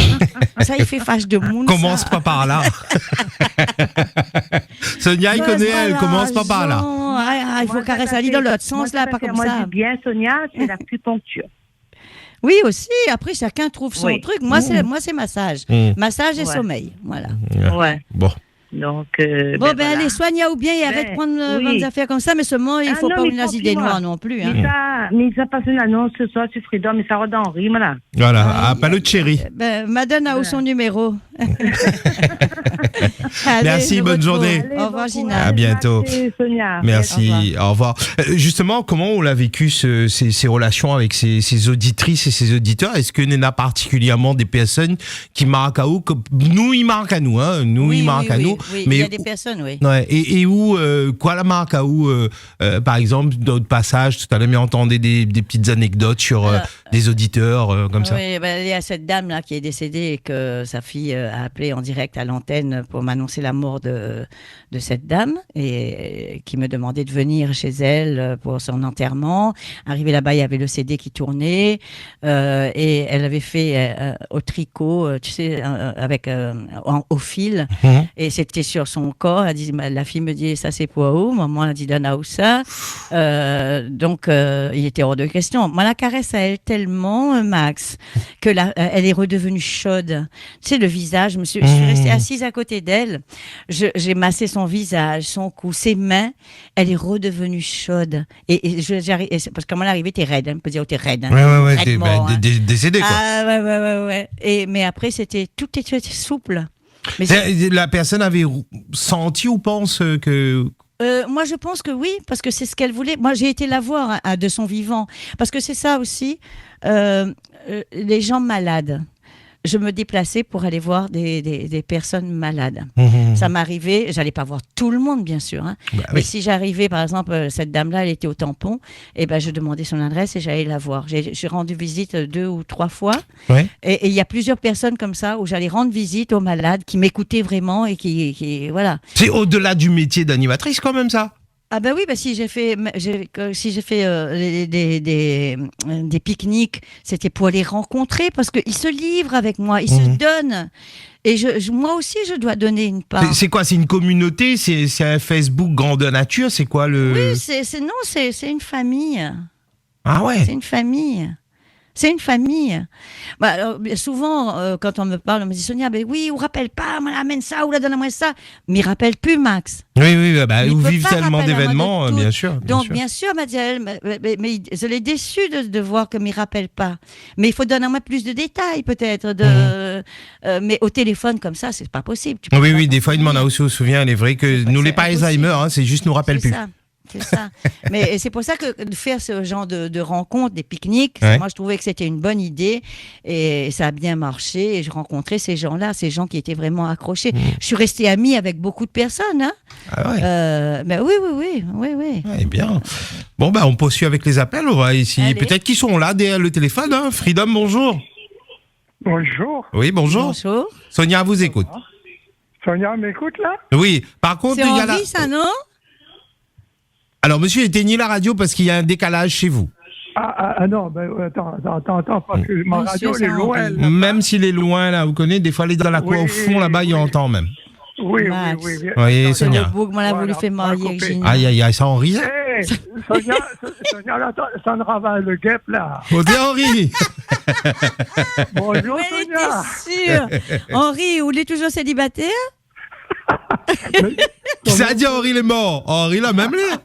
Ça, il fait fâche de monde. Commence pas par là. Sonia, il connaît, elle commence pas par là. Il faut caresser Ali dans l'autre sens, là, pas comme ça. Moi, bien, Sonia, c'est l'acupuncture. Oui, aussi. Après, chacun trouve son truc. Moi, c'est massage. Massage et sommeil. Voilà. Ouais. Bon. Donc, allez, soigne-vous bien et arrête de prendre des affaires comme ça, mais seulement, il ne faut pas une idée noire non plus. Mais ça passe une annonce ce soir sur Freedom, mais ça va d'Henri, voilà. Voilà, à Palo de Chéri. Madame a où son numéro. Merci, bonne journée. Au revoir, Gina. À bientôt. Merci, Sonia. Merci, au revoir. Justement, comment on l'a vécu ces relations avec ces auditrices et ces auditeurs? Est-ce que Nena particulièrement des personnes qui marquent à où? Nous, ils marquent à nous, hein. Nous, ils marquent à nous. Oui, mais il y a des personnes, oui. Ouais, et où, quoi la marque à où, par exemple, d'autres passages, tout à l'heure, mais entendez des petites anecdotes sur des auditeurs comme ça. Oui, il y a cette dame-là qui est décédée et que sa fille a appelé en direct à l'antenne pour m'annoncer la mort de cette dame et qui me demandait de venir chez elle pour son enterrement. Arrivé là-bas, il y avait le CD qui tournait et elle avait fait au tricot, tu sais, avec au fil. Et c'était sur son corps. Elle dit, la fille me dit, ça c'est pour où? Maman a dit, Dana où ça? Donc, il était hors de question. Moi, la caresse à elle tellement, Max, que elle est redevenue chaude. Tu sais, le visage, je suis restée assise à côté d'elle. J'ai massé son visage, son cou, ses mains. Elle est redevenue chaude. Et j'arrive, parce que quand elle est arrivée, t'es raide. On peut dire, t'es raide. Ouais, t'es décédée, quoi. Ouais. Mais après, tout était souple. Mais la personne avait senti ou pense que... moi, je pense que oui, parce que c'est ce qu'elle voulait. Moi, j'ai été la voir de son vivant. Parce que c'est ça aussi, les gens malades. Je me déplaçais pour aller voir des personnes malades. Ça m'arrivait, j'allais pas voir tout le monde, bien sûr. Mais si j'arrivais, par exemple, cette dame-là, elle était au tampon, et ben je demandais son adresse et j'allais la voir. J'ai rendu visite 2 ou 3 fois. Ouais. Et il y a plusieurs personnes comme ça où j'allais rendre visite aux malades qui m'écoutaient vraiment et qui voilà. C'est au-delà du métier d'animatrice, quand même, ça. Ah ben oui, si j'ai fait des pique-niques, c'était pour les rencontrer parce qu'ils se livrent avec moi, ils se donnent. Et moi aussi, je dois donner une part. C'est quoi? C'est une communauté? C'est un Facebook grandeur nature? C'est quoi le... Oui, c'est une famille. Ah ouais? C'est une famille. C'est une famille. Bah, alors, souvent, quand on me parle, on me dit, Sonia, ben oui, on ne rappelle pas, on amène ça, ou la donne-moi ça. Mais il ne rappelle plus, Max. Oui, vous vivez tellement d'événements, bien sûr. Donc, bien sûr, m'a dit elle, mais je l'ai déçue de voir que ne me rappelle pas. Mais il faut donner moi plus de détails, peut-être. Mais au téléphone, comme ça, c'est pas possible. Oui, des fois, il demande aussi au souvenir. Il est vrai que nous, les pas Alzheimer, c'est juste nous rappelle plus. Ça. C'est ça. Mais c'est pour ça que de faire ce genre de rencontres, des pique-niques, moi je trouvais que c'était une bonne idée et ça a bien marché. Et je rencontrais ces gens-là, ces gens qui étaient vraiment accrochés. Je suis restée amie avec beaucoup de personnes. Hein. Ah ouais. Ben oui. Eh bien. Bon, on poursuit avec les appels. On va essayer. Peut-être qu'ils sont là derrière le téléphone. Hein. Freedom, bonjour. Bonjour. Oui, bonjour. Bonjour. Sonia vous écoute. Sonia m'écoute là? Oui. Par contre, c'est Henri, ça, non? Alors, monsieur, éteignez la radio parce qu'il y a un décalage chez vous. Ah non, attends, parce que ma radio, elle est loin. Même s'il est loin, là, vous connaissez, des fois, elle est dans la cour au fond, là-bas, il entend même. Oui. Oui, Sonia. Moi, l'a voulu faire marier avec Gina. Aïe, ça Henri. Sonia, ça ne ravale le guêpe, là. Bon, t'es Henri. Bonjour, Sonia. Sûr. Henri, vous êtes toujours célibataire? Qui a dit Henri est mort? Henri l'a même l'air.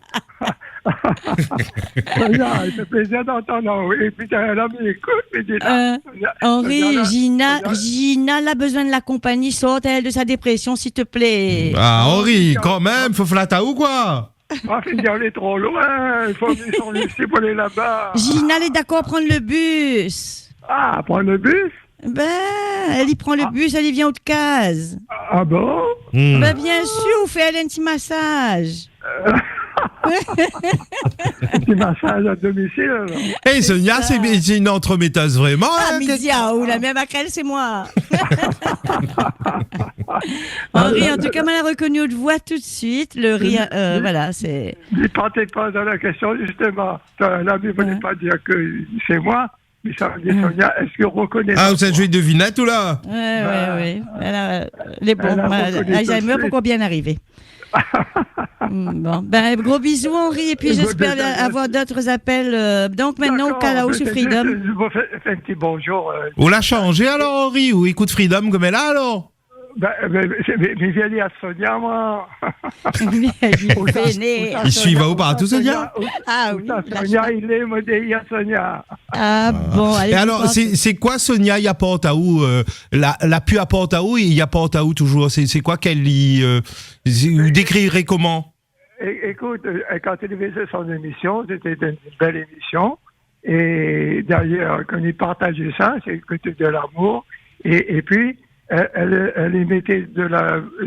Sonia, il fait plaisir d'entendre. Et puis, t'as un ami, écoute. Henri, Gina a besoin de la compagnie. Sorte-elle de sa dépression, s'il te plaît. Ah, Henri, quand même, faut flatter ou quoi? Ah, finir, elle est trop loin. Il faut venir sur le lycée pour aller là-bas. Gina, elle est d'accord à prendre le bus. Ah, prendre le bus? Elle y prend le bus, elle y vient aux cases. Ah bon? Bien sûr, on fait un petit massage. Un petit massage à domicile, alors. Hey, Sonia, c'est une entremetteuse, vraiment. Ah, Midiaou, la même Akrel, c'est moi. Henri, en tout cas, elle a reconnu votre voix tout de suite. Le rire, voilà, c'est... Ne partez pas dans la question, justement. Là, il ne fallait pas dire que c'est moi. Mais ça veut dire, Sonia, est-ce que vous reconnaissez? Ah, vous êtes joué de devinette ou là? Oui. Les bons, Alzheimer, pourquoi bien arriver? Bon, gros bisous, Henri, et puis j'espère avoir d'autres appels. Donc maintenant, au Calaos sur Freedom. Je vous fais un petit bonjour. On l'a changé alors, Henri? Ou écoute Freedom comme elle a alors? Mais viens dire à Sonia, moi. Il suit va où partout, Sonia? Ah oui. Sonia, il est modéré à Sonia. Ah bon, allez. Et alors, c'est quoi Sonia, il apporte à où? La pu apporte à où et il apporte à où toujours? C'est quoi qu'elle vous décrirait comment? Écoute, quand elle faisait son émission, c'était une belle émission. Et d'ailleurs, quand il partageait ça, c'est que de l'amour. Et puis, elle émettait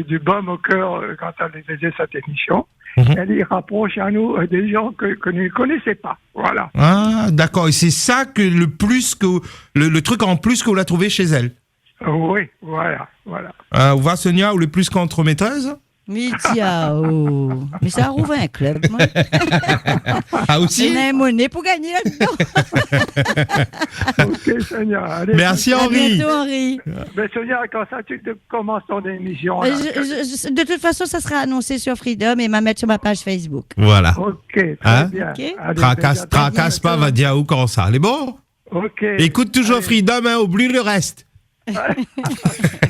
du baume au cœur quand elle faisait cette émission. Elle y rapproche à nous des gens que nous ne connaissons pas. Voilà. Ah, d'accord. Et c'est ça que le truc en plus que vous la trouvez chez elle? Oui, voilà. Où va Sonia, ou le plus qu'entremetteuse? Midiao. Mais ça rouvre un club, moi. Ah, aussi? On a une monnaie pour gagner là-dedans. Ok, Sonia. Allez, merci, Henri. À bientôt, Henri. Mais Sonia, quand ça, tu commences ton émission? De toute façon, ça sera annoncé sur Freedom et m'a mettre sur ma page Facebook. Voilà. Ok, très bien. Okay. Allez, tracasse pas, va dire où quand ça. Elle est bon? Ok. Écoute toujours Freedom, oublie le reste.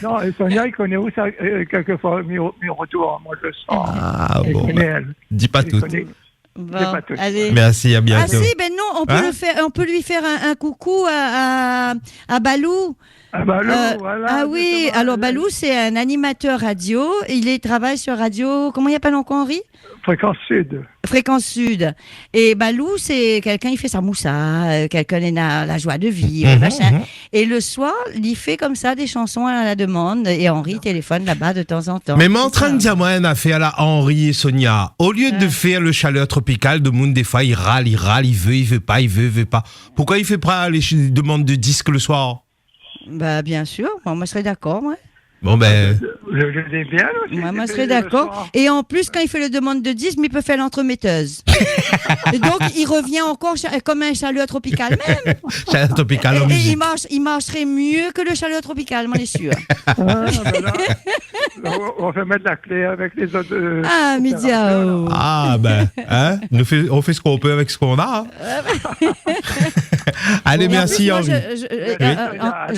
Non, et Sonia, il connaît où ça, quelquefois, mes retours, moi je le sens. Ah bon, dis pas tout. Bon, allez. Merci, à bientôt. Ah si, non, on peut lui faire un coucou à Balou. Balou, voilà. Ah oui, alors Balou, c'est un animateur radio. Il travaille sur radio, comment il appelle encore, Henri? Fréquence Sud. Et Balou, c'est quelqu'un, il fait sa moussa, quelqu'un qui a la joie de vivre, machin. Et le soir, il fait comme ça des chansons à la demande. Et Henri téléphone là-bas de temps en temps. Mais en train de dire, moi, un affaire là, Henri et Sonia. Au lieu de faire le chaleur tropicale, de monde, des fois, il râle, il veut pas. Pourquoi il fait pas les demandes de disques le soir? Bien sûr, moi je serais d'accord, moi. Bon je l'ai bien aussi. Moi je serais d'accord. Et en plus, quand il fait le demande de disque, il peut faire l'entremetteuse. Et donc, il revient encore comme un chaleur tropical même. Chaleur tropical en musique. Il marcherait mieux que le chaleur tropical, m'en est sûr. On va mettre la clé avec les autres. Midiao. On fait ce qu'on peut avec ce qu'on a. Allez, merci Henri.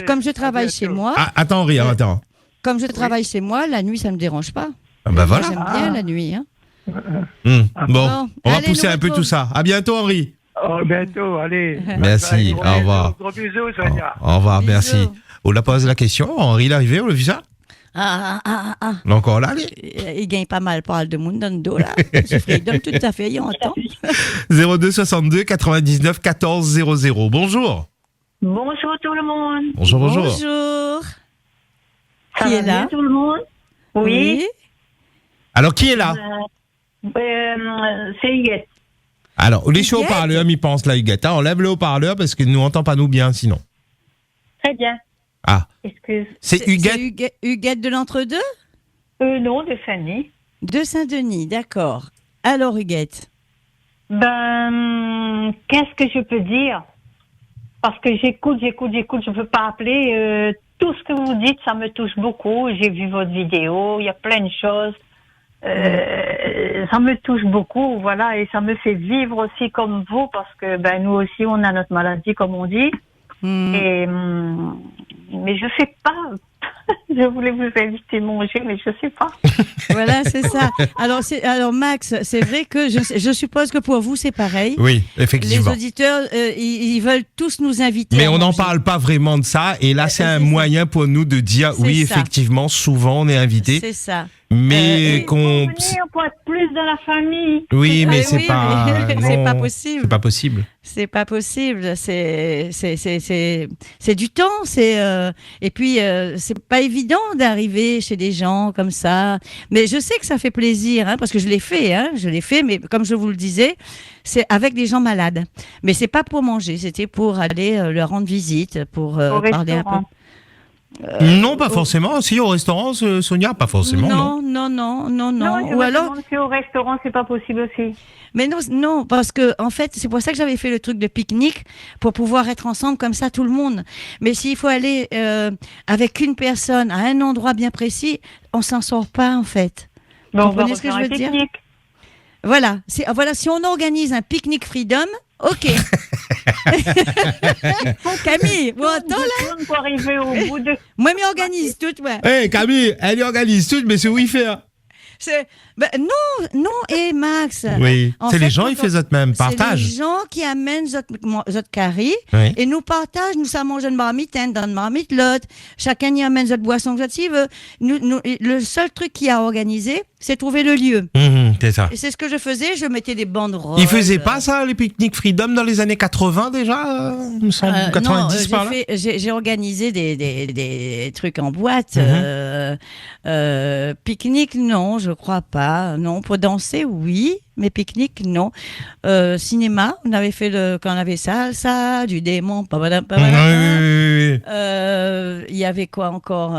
Comme je travaille chez moi. Attends, Henri, attends. Comme je travaille chez moi, la nuit, ça ne me dérange pas. Voilà. J'aime bien la nuit. Bon, on va pousser un peu tout ça. À bientôt, Henri. Bientôt, allez. Merci, au revoir. Gros bisous, Sonia. Au revoir, bisous. Merci. On la pose la question. Henri, l'arrivée, on le vu ça? Encore là, il gagne pas mal par de monde dans le dos, là. Je Freedom, tout à fait, il entend. 02 62 99 14 00. Bonjour. Bonjour tout le monde. Bonjour. Bonjour. Qui est là? Tout le monde? Oui. Alors, qui est là? C'est Huguette. Alors, les haut-parleurs, ils pensent là, Huguette. Enlève le haut-parleur parce que nous entend pas nous bien sinon. Très bien. Ah. Excuse. C'est Huguette? Huguette de l'Entre-deux? Non, de Fanny. De Saint-Denis, d'accord. Alors, Huguette? Qu'est-ce que je peux dire? Parce que j'écoute, je peux pas appeler. Tout ce que vous dites, ça me touche beaucoup. J'ai vu votre vidéo, il y a plein de choses. Ça me touche beaucoup, voilà, et ça me fait vivre aussi comme vous, parce que nous aussi, on a notre maladie, comme on dit. Mais je sais pas. Je voulais vous inviter manger, mais je sais pas. Voilà, c'est ça. Alors Max, c'est vrai que je suppose que pour vous c'est pareil. Oui, effectivement. Les auditeurs, ils veulent tous nous inviter. Mais on n'en parle pas vraiment de ça, et là c'est un moyen pour nous de dire oui, effectivement, souvent on est invité. C'est ça. Mais qu'on pour être plus dans la famille. Oui, mais c'est pas. C'est pas possible. C'est pas possible. C'est pas possible. C'est du temps. Et puis c'est pas évident d'arriver chez des gens comme ça. Mais je sais que ça fait plaisir, parce que je l'ai fait. Mais comme je vous le disais, c'est avec des gens malades. Mais c'est pas pour manger. C'était pour aller leur rendre visite, pour parler un peu. Non, pas forcément. Si, au restaurant, Sonia, pas forcément. Non. Ou alors, si au restaurant, c'est pas possible aussi. Mais non, parce que en fait, c'est pour ça que j'avais fait le truc de pique-nique, pour pouvoir être ensemble comme ça, tout le monde. Mais s'il faut aller avec une personne à un endroit bien précis, on s'en sort pas en fait. Vous comprenez ce que je veux dire? Voilà. Si on organise un pique-nique Freedom, ok. Camille, vous entendez là? Pour arriver au bout de... Moi, m'y organise tout, ouais. Hey, Camille, elle y organise tout, mais c'est où il fait. Non, et Max. Oui, c'est les gens, ils font notre même partage. C'est les gens qui amènent notre carré et nous partagent. Nous sommes mangé une marmite, dans une marmite, l'autre. Chacun y amène notre boisson que s'il veut. Le seul truc qu'il a organisé, c'est trouver le lieu. C'est ça. Et c'est ce que je faisais, je mettais des banderoles. Ils faisaient pas ça, les pique-niques Freedom, dans les années 80 déjà, me semble, 90 par là. J'ai organisé des trucs en boîte. Pique-nique, non, je crois pas. Non, pour danser, oui, mais pique-nique, non. Cinéma, on avait fait quand on avait salsa, du démon, il y avait quoi encore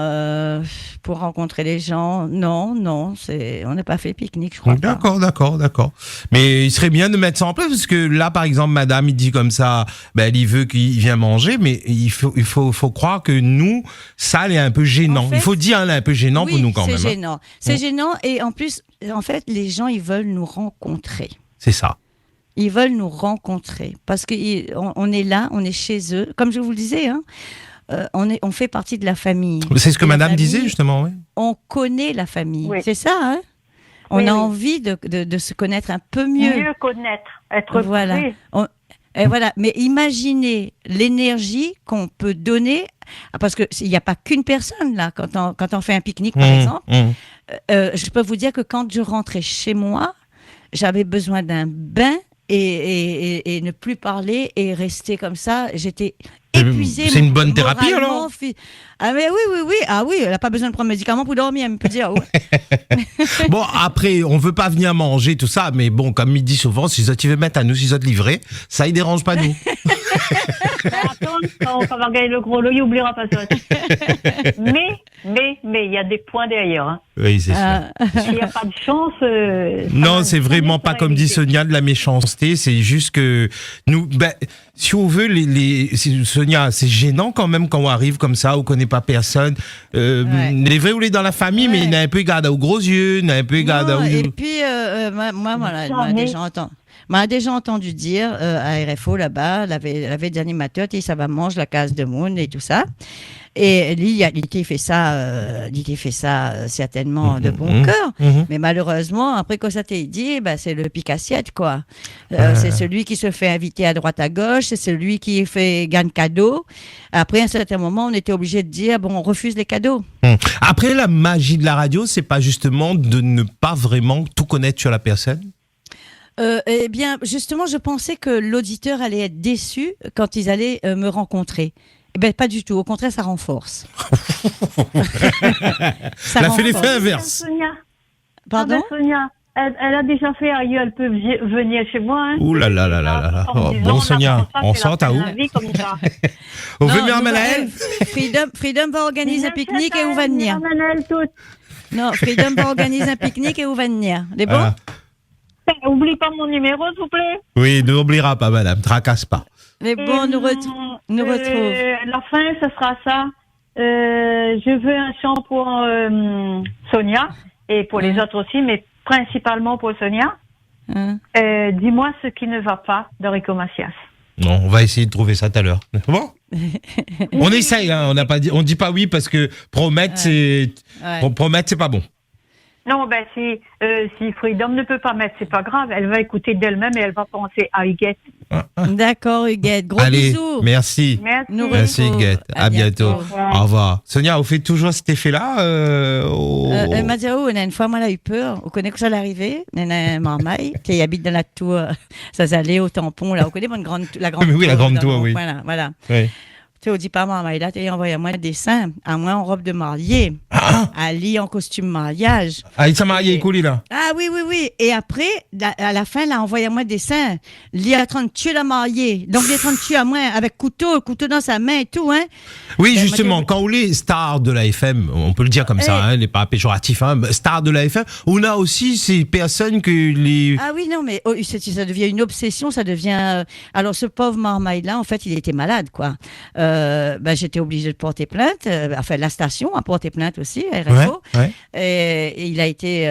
pour rencontrer les gens? Non, on n'a pas fait pique-nique, je crois. D'accord. Mais il serait bien de mettre ça en place, parce que là, par exemple, madame, il dit comme ça, il veut qu'il vienne manger, mais il faut croire que nous, ça, elle est un peu gênant. En fait, il faut dire, elle est un peu gênant pour nous quand même. C'est gênant. C'est gênant, et en plus, en fait, les gens, ils veulent nous rencontrer. C'est ça. Ils veulent nous rencontrer parce qu'on est là, on est chez eux. Comme je vous le disais, on fait partie de la famille. C'est ce que madame disait, justement. Oui. On connaît la famille. Oui. C'est ça, On a envie de se connaître un peu mieux. Mieux connaître, être prêt. Voilà. Mais imaginez l'énergie qu'on peut donner, parce qu'il n'y a pas qu'une personne là, quand on fait un pique-nique, par exemple. Je peux vous dire que quand je rentrais chez moi, j'avais besoin d'un bain et ne plus parler et rester comme ça. J'étais épuisée. C'est une bonne thérapie alors? Ah mais oui. Ah oui, elle n'a pas besoin de prendre médicaments pour dormir, elle me peut dire. Ouais. Bon, après, on veut pas venir manger tout ça, mais bon, comme il dit souvent, si ça tu veux mettre à nous, si ça te livrer, ça il dérange pas nous. Attends, quand on va gagner le gros lot, il oubliera pas ça. Mais il y a des points derrière. Oui, c'est sûr. S'il n'y a pas de chance. Non, c'est vraiment pas comme dit Sonia de la méchanceté. C'est juste que nous, si on veut, Sonia, c'est gênant quand même quand on arrive comme ça, on connaît pas personne. Les vrais ou les dans la famille, mais il a un peu garde aux gros yeux, il a un peu garde aux. Et puis moi, voilà, des gens entendent. On a déjà entendu dire à RFO là-bas, elle avait des animateurs, ça va manger la case de monde et tout ça. Et lui, il était fait ça certainement de bon cœur. Mais malheureusement, après quand ça t'est dit, c'est le pique-assiette, quoi. C'est celui qui se fait inviter à droite à gauche, c'est celui qui gagne cadeau. Après, à un certain moment, on était obligé de dire, on refuse les cadeaux. Après, la magie de la radio, c'est pas justement de ne pas vraiment tout connaître sur la personne? Eh bien, justement, je pensais que l'auditeur allait être déçu quand ils allaient me rencontrer. Eh ben, pas du tout. Au contraire, ça renforce. Ça a fait l'effet inverse. Sonia. Pardon? Sonia, elle a déjà fait ailleurs, elle peut venir chez moi. Hein. Ouh là là là là là. Oh, bon, Sonia, on sort à où? On veut venir à Manaël? Freedom va organiser un pique-nique et où va venir? Non, Freedom va organiser un pique-nique et où va venir? Les bons? Oublie pas mon numéro, s'il vous plaît. Oui, n'oubliera pas, madame. Tracasse pas. Les bons nous retrouvent. La fin, ce sera ça. Je veux un chant pour Sonia et pour les autres aussi, mais principalement pour Sonia. Dis-moi ce qui ne va pas de Rico Macias. Non, on va essayer de trouver ça tout à l'heure. Bon. On essaye, hein. On dit pas oui parce que promettre, c'est pas bon. Non, si Freedom ne peut pas mettre, c'est pas grave. Elle va écouter d'elle-même et elle va penser à Huguette. D'accord, Huguette. Gros bisous. Merci. Merci, Huguette. À bientôt. Au revoir. Sonia, on fait toujours cet effet-là Elle m'a dit, une fois, moi, elle a eu peur. On connaît que ça allait arriver. Elle a un marmaille qui habite dans la tour. Ça allait au tampon, là. On connaît la grande tour. Oui, la grande tour, oui. Voilà. Oui. Tu sais, on dit pas marmaille, là, tu as envoyé moi des dessins, à moi en robe de mariée, Ali en costume mariage. Ah, il s'est marié, cool, là. Ah oui. Et après, à la fin, là, envoyé moi des dessins. Il est en train de tuer la mariée. Donc, il est en train de tuer à moi avec couteau dans sa main et tout, hein. Oui, justement, quand on est star de la FM, on peut le dire comme ça, hein, n'est pas péjoratif, hein, star de la FM, on a aussi ces personnes que les... Ah oui, non, mais ça devient une obsession, ça devient... Alors, ce pauvre marmaille-là, en fait, il était malade, quoi. J'étais obligée de porter plainte. La station a porté plainte aussi, RFO. Et il a été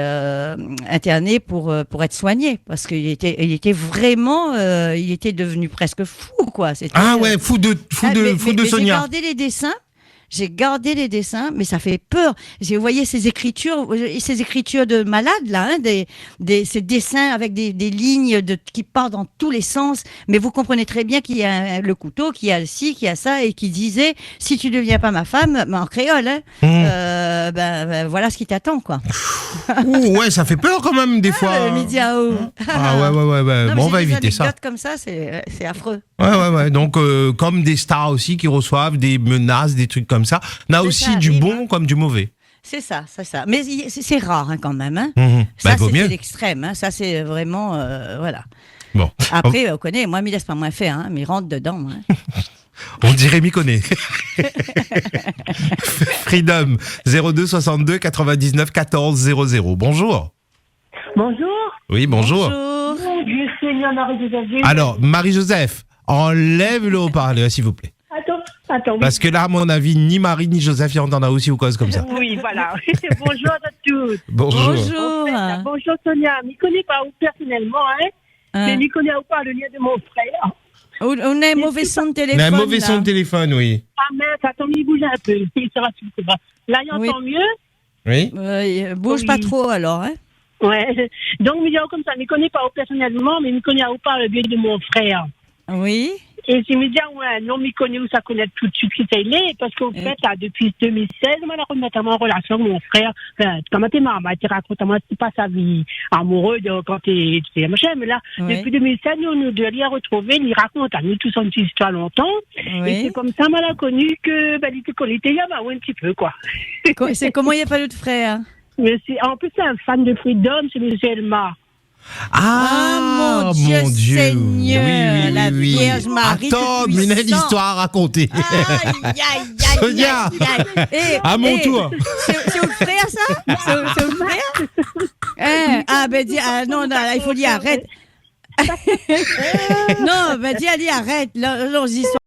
interné pour être soigné parce qu'il était vraiment, il était devenu presque fou, quoi. Fou de Sonia. J'ai gardé les dessins, mais ça fait peur. Vous voyez ces écritures de malade là, ces dessins avec des lignes qui partent dans tous les sens. Mais vous comprenez très bien qu'il y a le couteau, qu'il y a ci, qu'il y a ça, et qui disait si tu ne deviens pas ma femme, en créole, voilà ce qui t'attend, quoi. Ouais, ça fait peur quand même des fois. Le Midiao. Ouais. Bon, on va éviter ça. Comme ça, c'est affreux. Ouais. Donc, comme des stars aussi qui reçoivent des menaces, des trucs comme ça. On a aussi du bon comme du mauvais. C'est ça. Mais c'est rare, hein, quand même. Hein. Ça, c'est l'extrême. Hein. Ça, c'est vraiment... voilà. Bon. Après, on connaît. Moi, il laisse pas moins faire, hein, mais il rentre dedans. Hein. On dirait m'y connaît. Freedom 02 62 99 14 00. Bonjour. Bonjour. Oui, bonjour. Je suis Marie-Joseph. Alors, Marie-Joseph, enlève le haut-parleur, s'il vous plaît. Attends. Parce que là, à mon avis, ni Marie ni Joseph y entendent aussi ou cause comme ça. Oui, voilà. Bonjour à tous. Bonjour. Bonjour Sonia. Je ne connais pas personnellement, mais je connais pas le lien de mon frère. On a un mauvais son de téléphone. On a un mauvais son de téléphone, oui. Ah mince, attends, il bouge un peu. Là, il entend mieux. Oui. Bouge pas trop alors, hein. Ouais. Donc, comme ça, je ne connais pas personnellement, mais je connais pas le biais de mon frère. Oui. Et je me dis, non, je connais où ça connaît tout de suite qui c'est là, parce qu'en fait, depuis 2016, je suis en relation avec mon frère. Quand tu es maman, tu racontes moi, c'est pas sa vie amoureuse quand tu es machin, mais là, depuis 2016, nous deux, il a retrouvé, il raconte à nous tous une petite histoire longtemps. Oui. Et c'est comme ça, moi, j'ai connu que, il était un petit peu, quoi. C'est comment il n'y a pas d'autre frère? Mais en plus, c'est un fan de Freedom, c'est M. Elmar. Ah, mon Dieu, Seigneur, oui, la Vierge Marie. Attends, mais il y a une histoire à raconter. Aïe. Sonia, à mon tour. C'est au frère, ça? C'est au frère? Non, il faut dire arrête. Non, dis, allez, arrête. Là,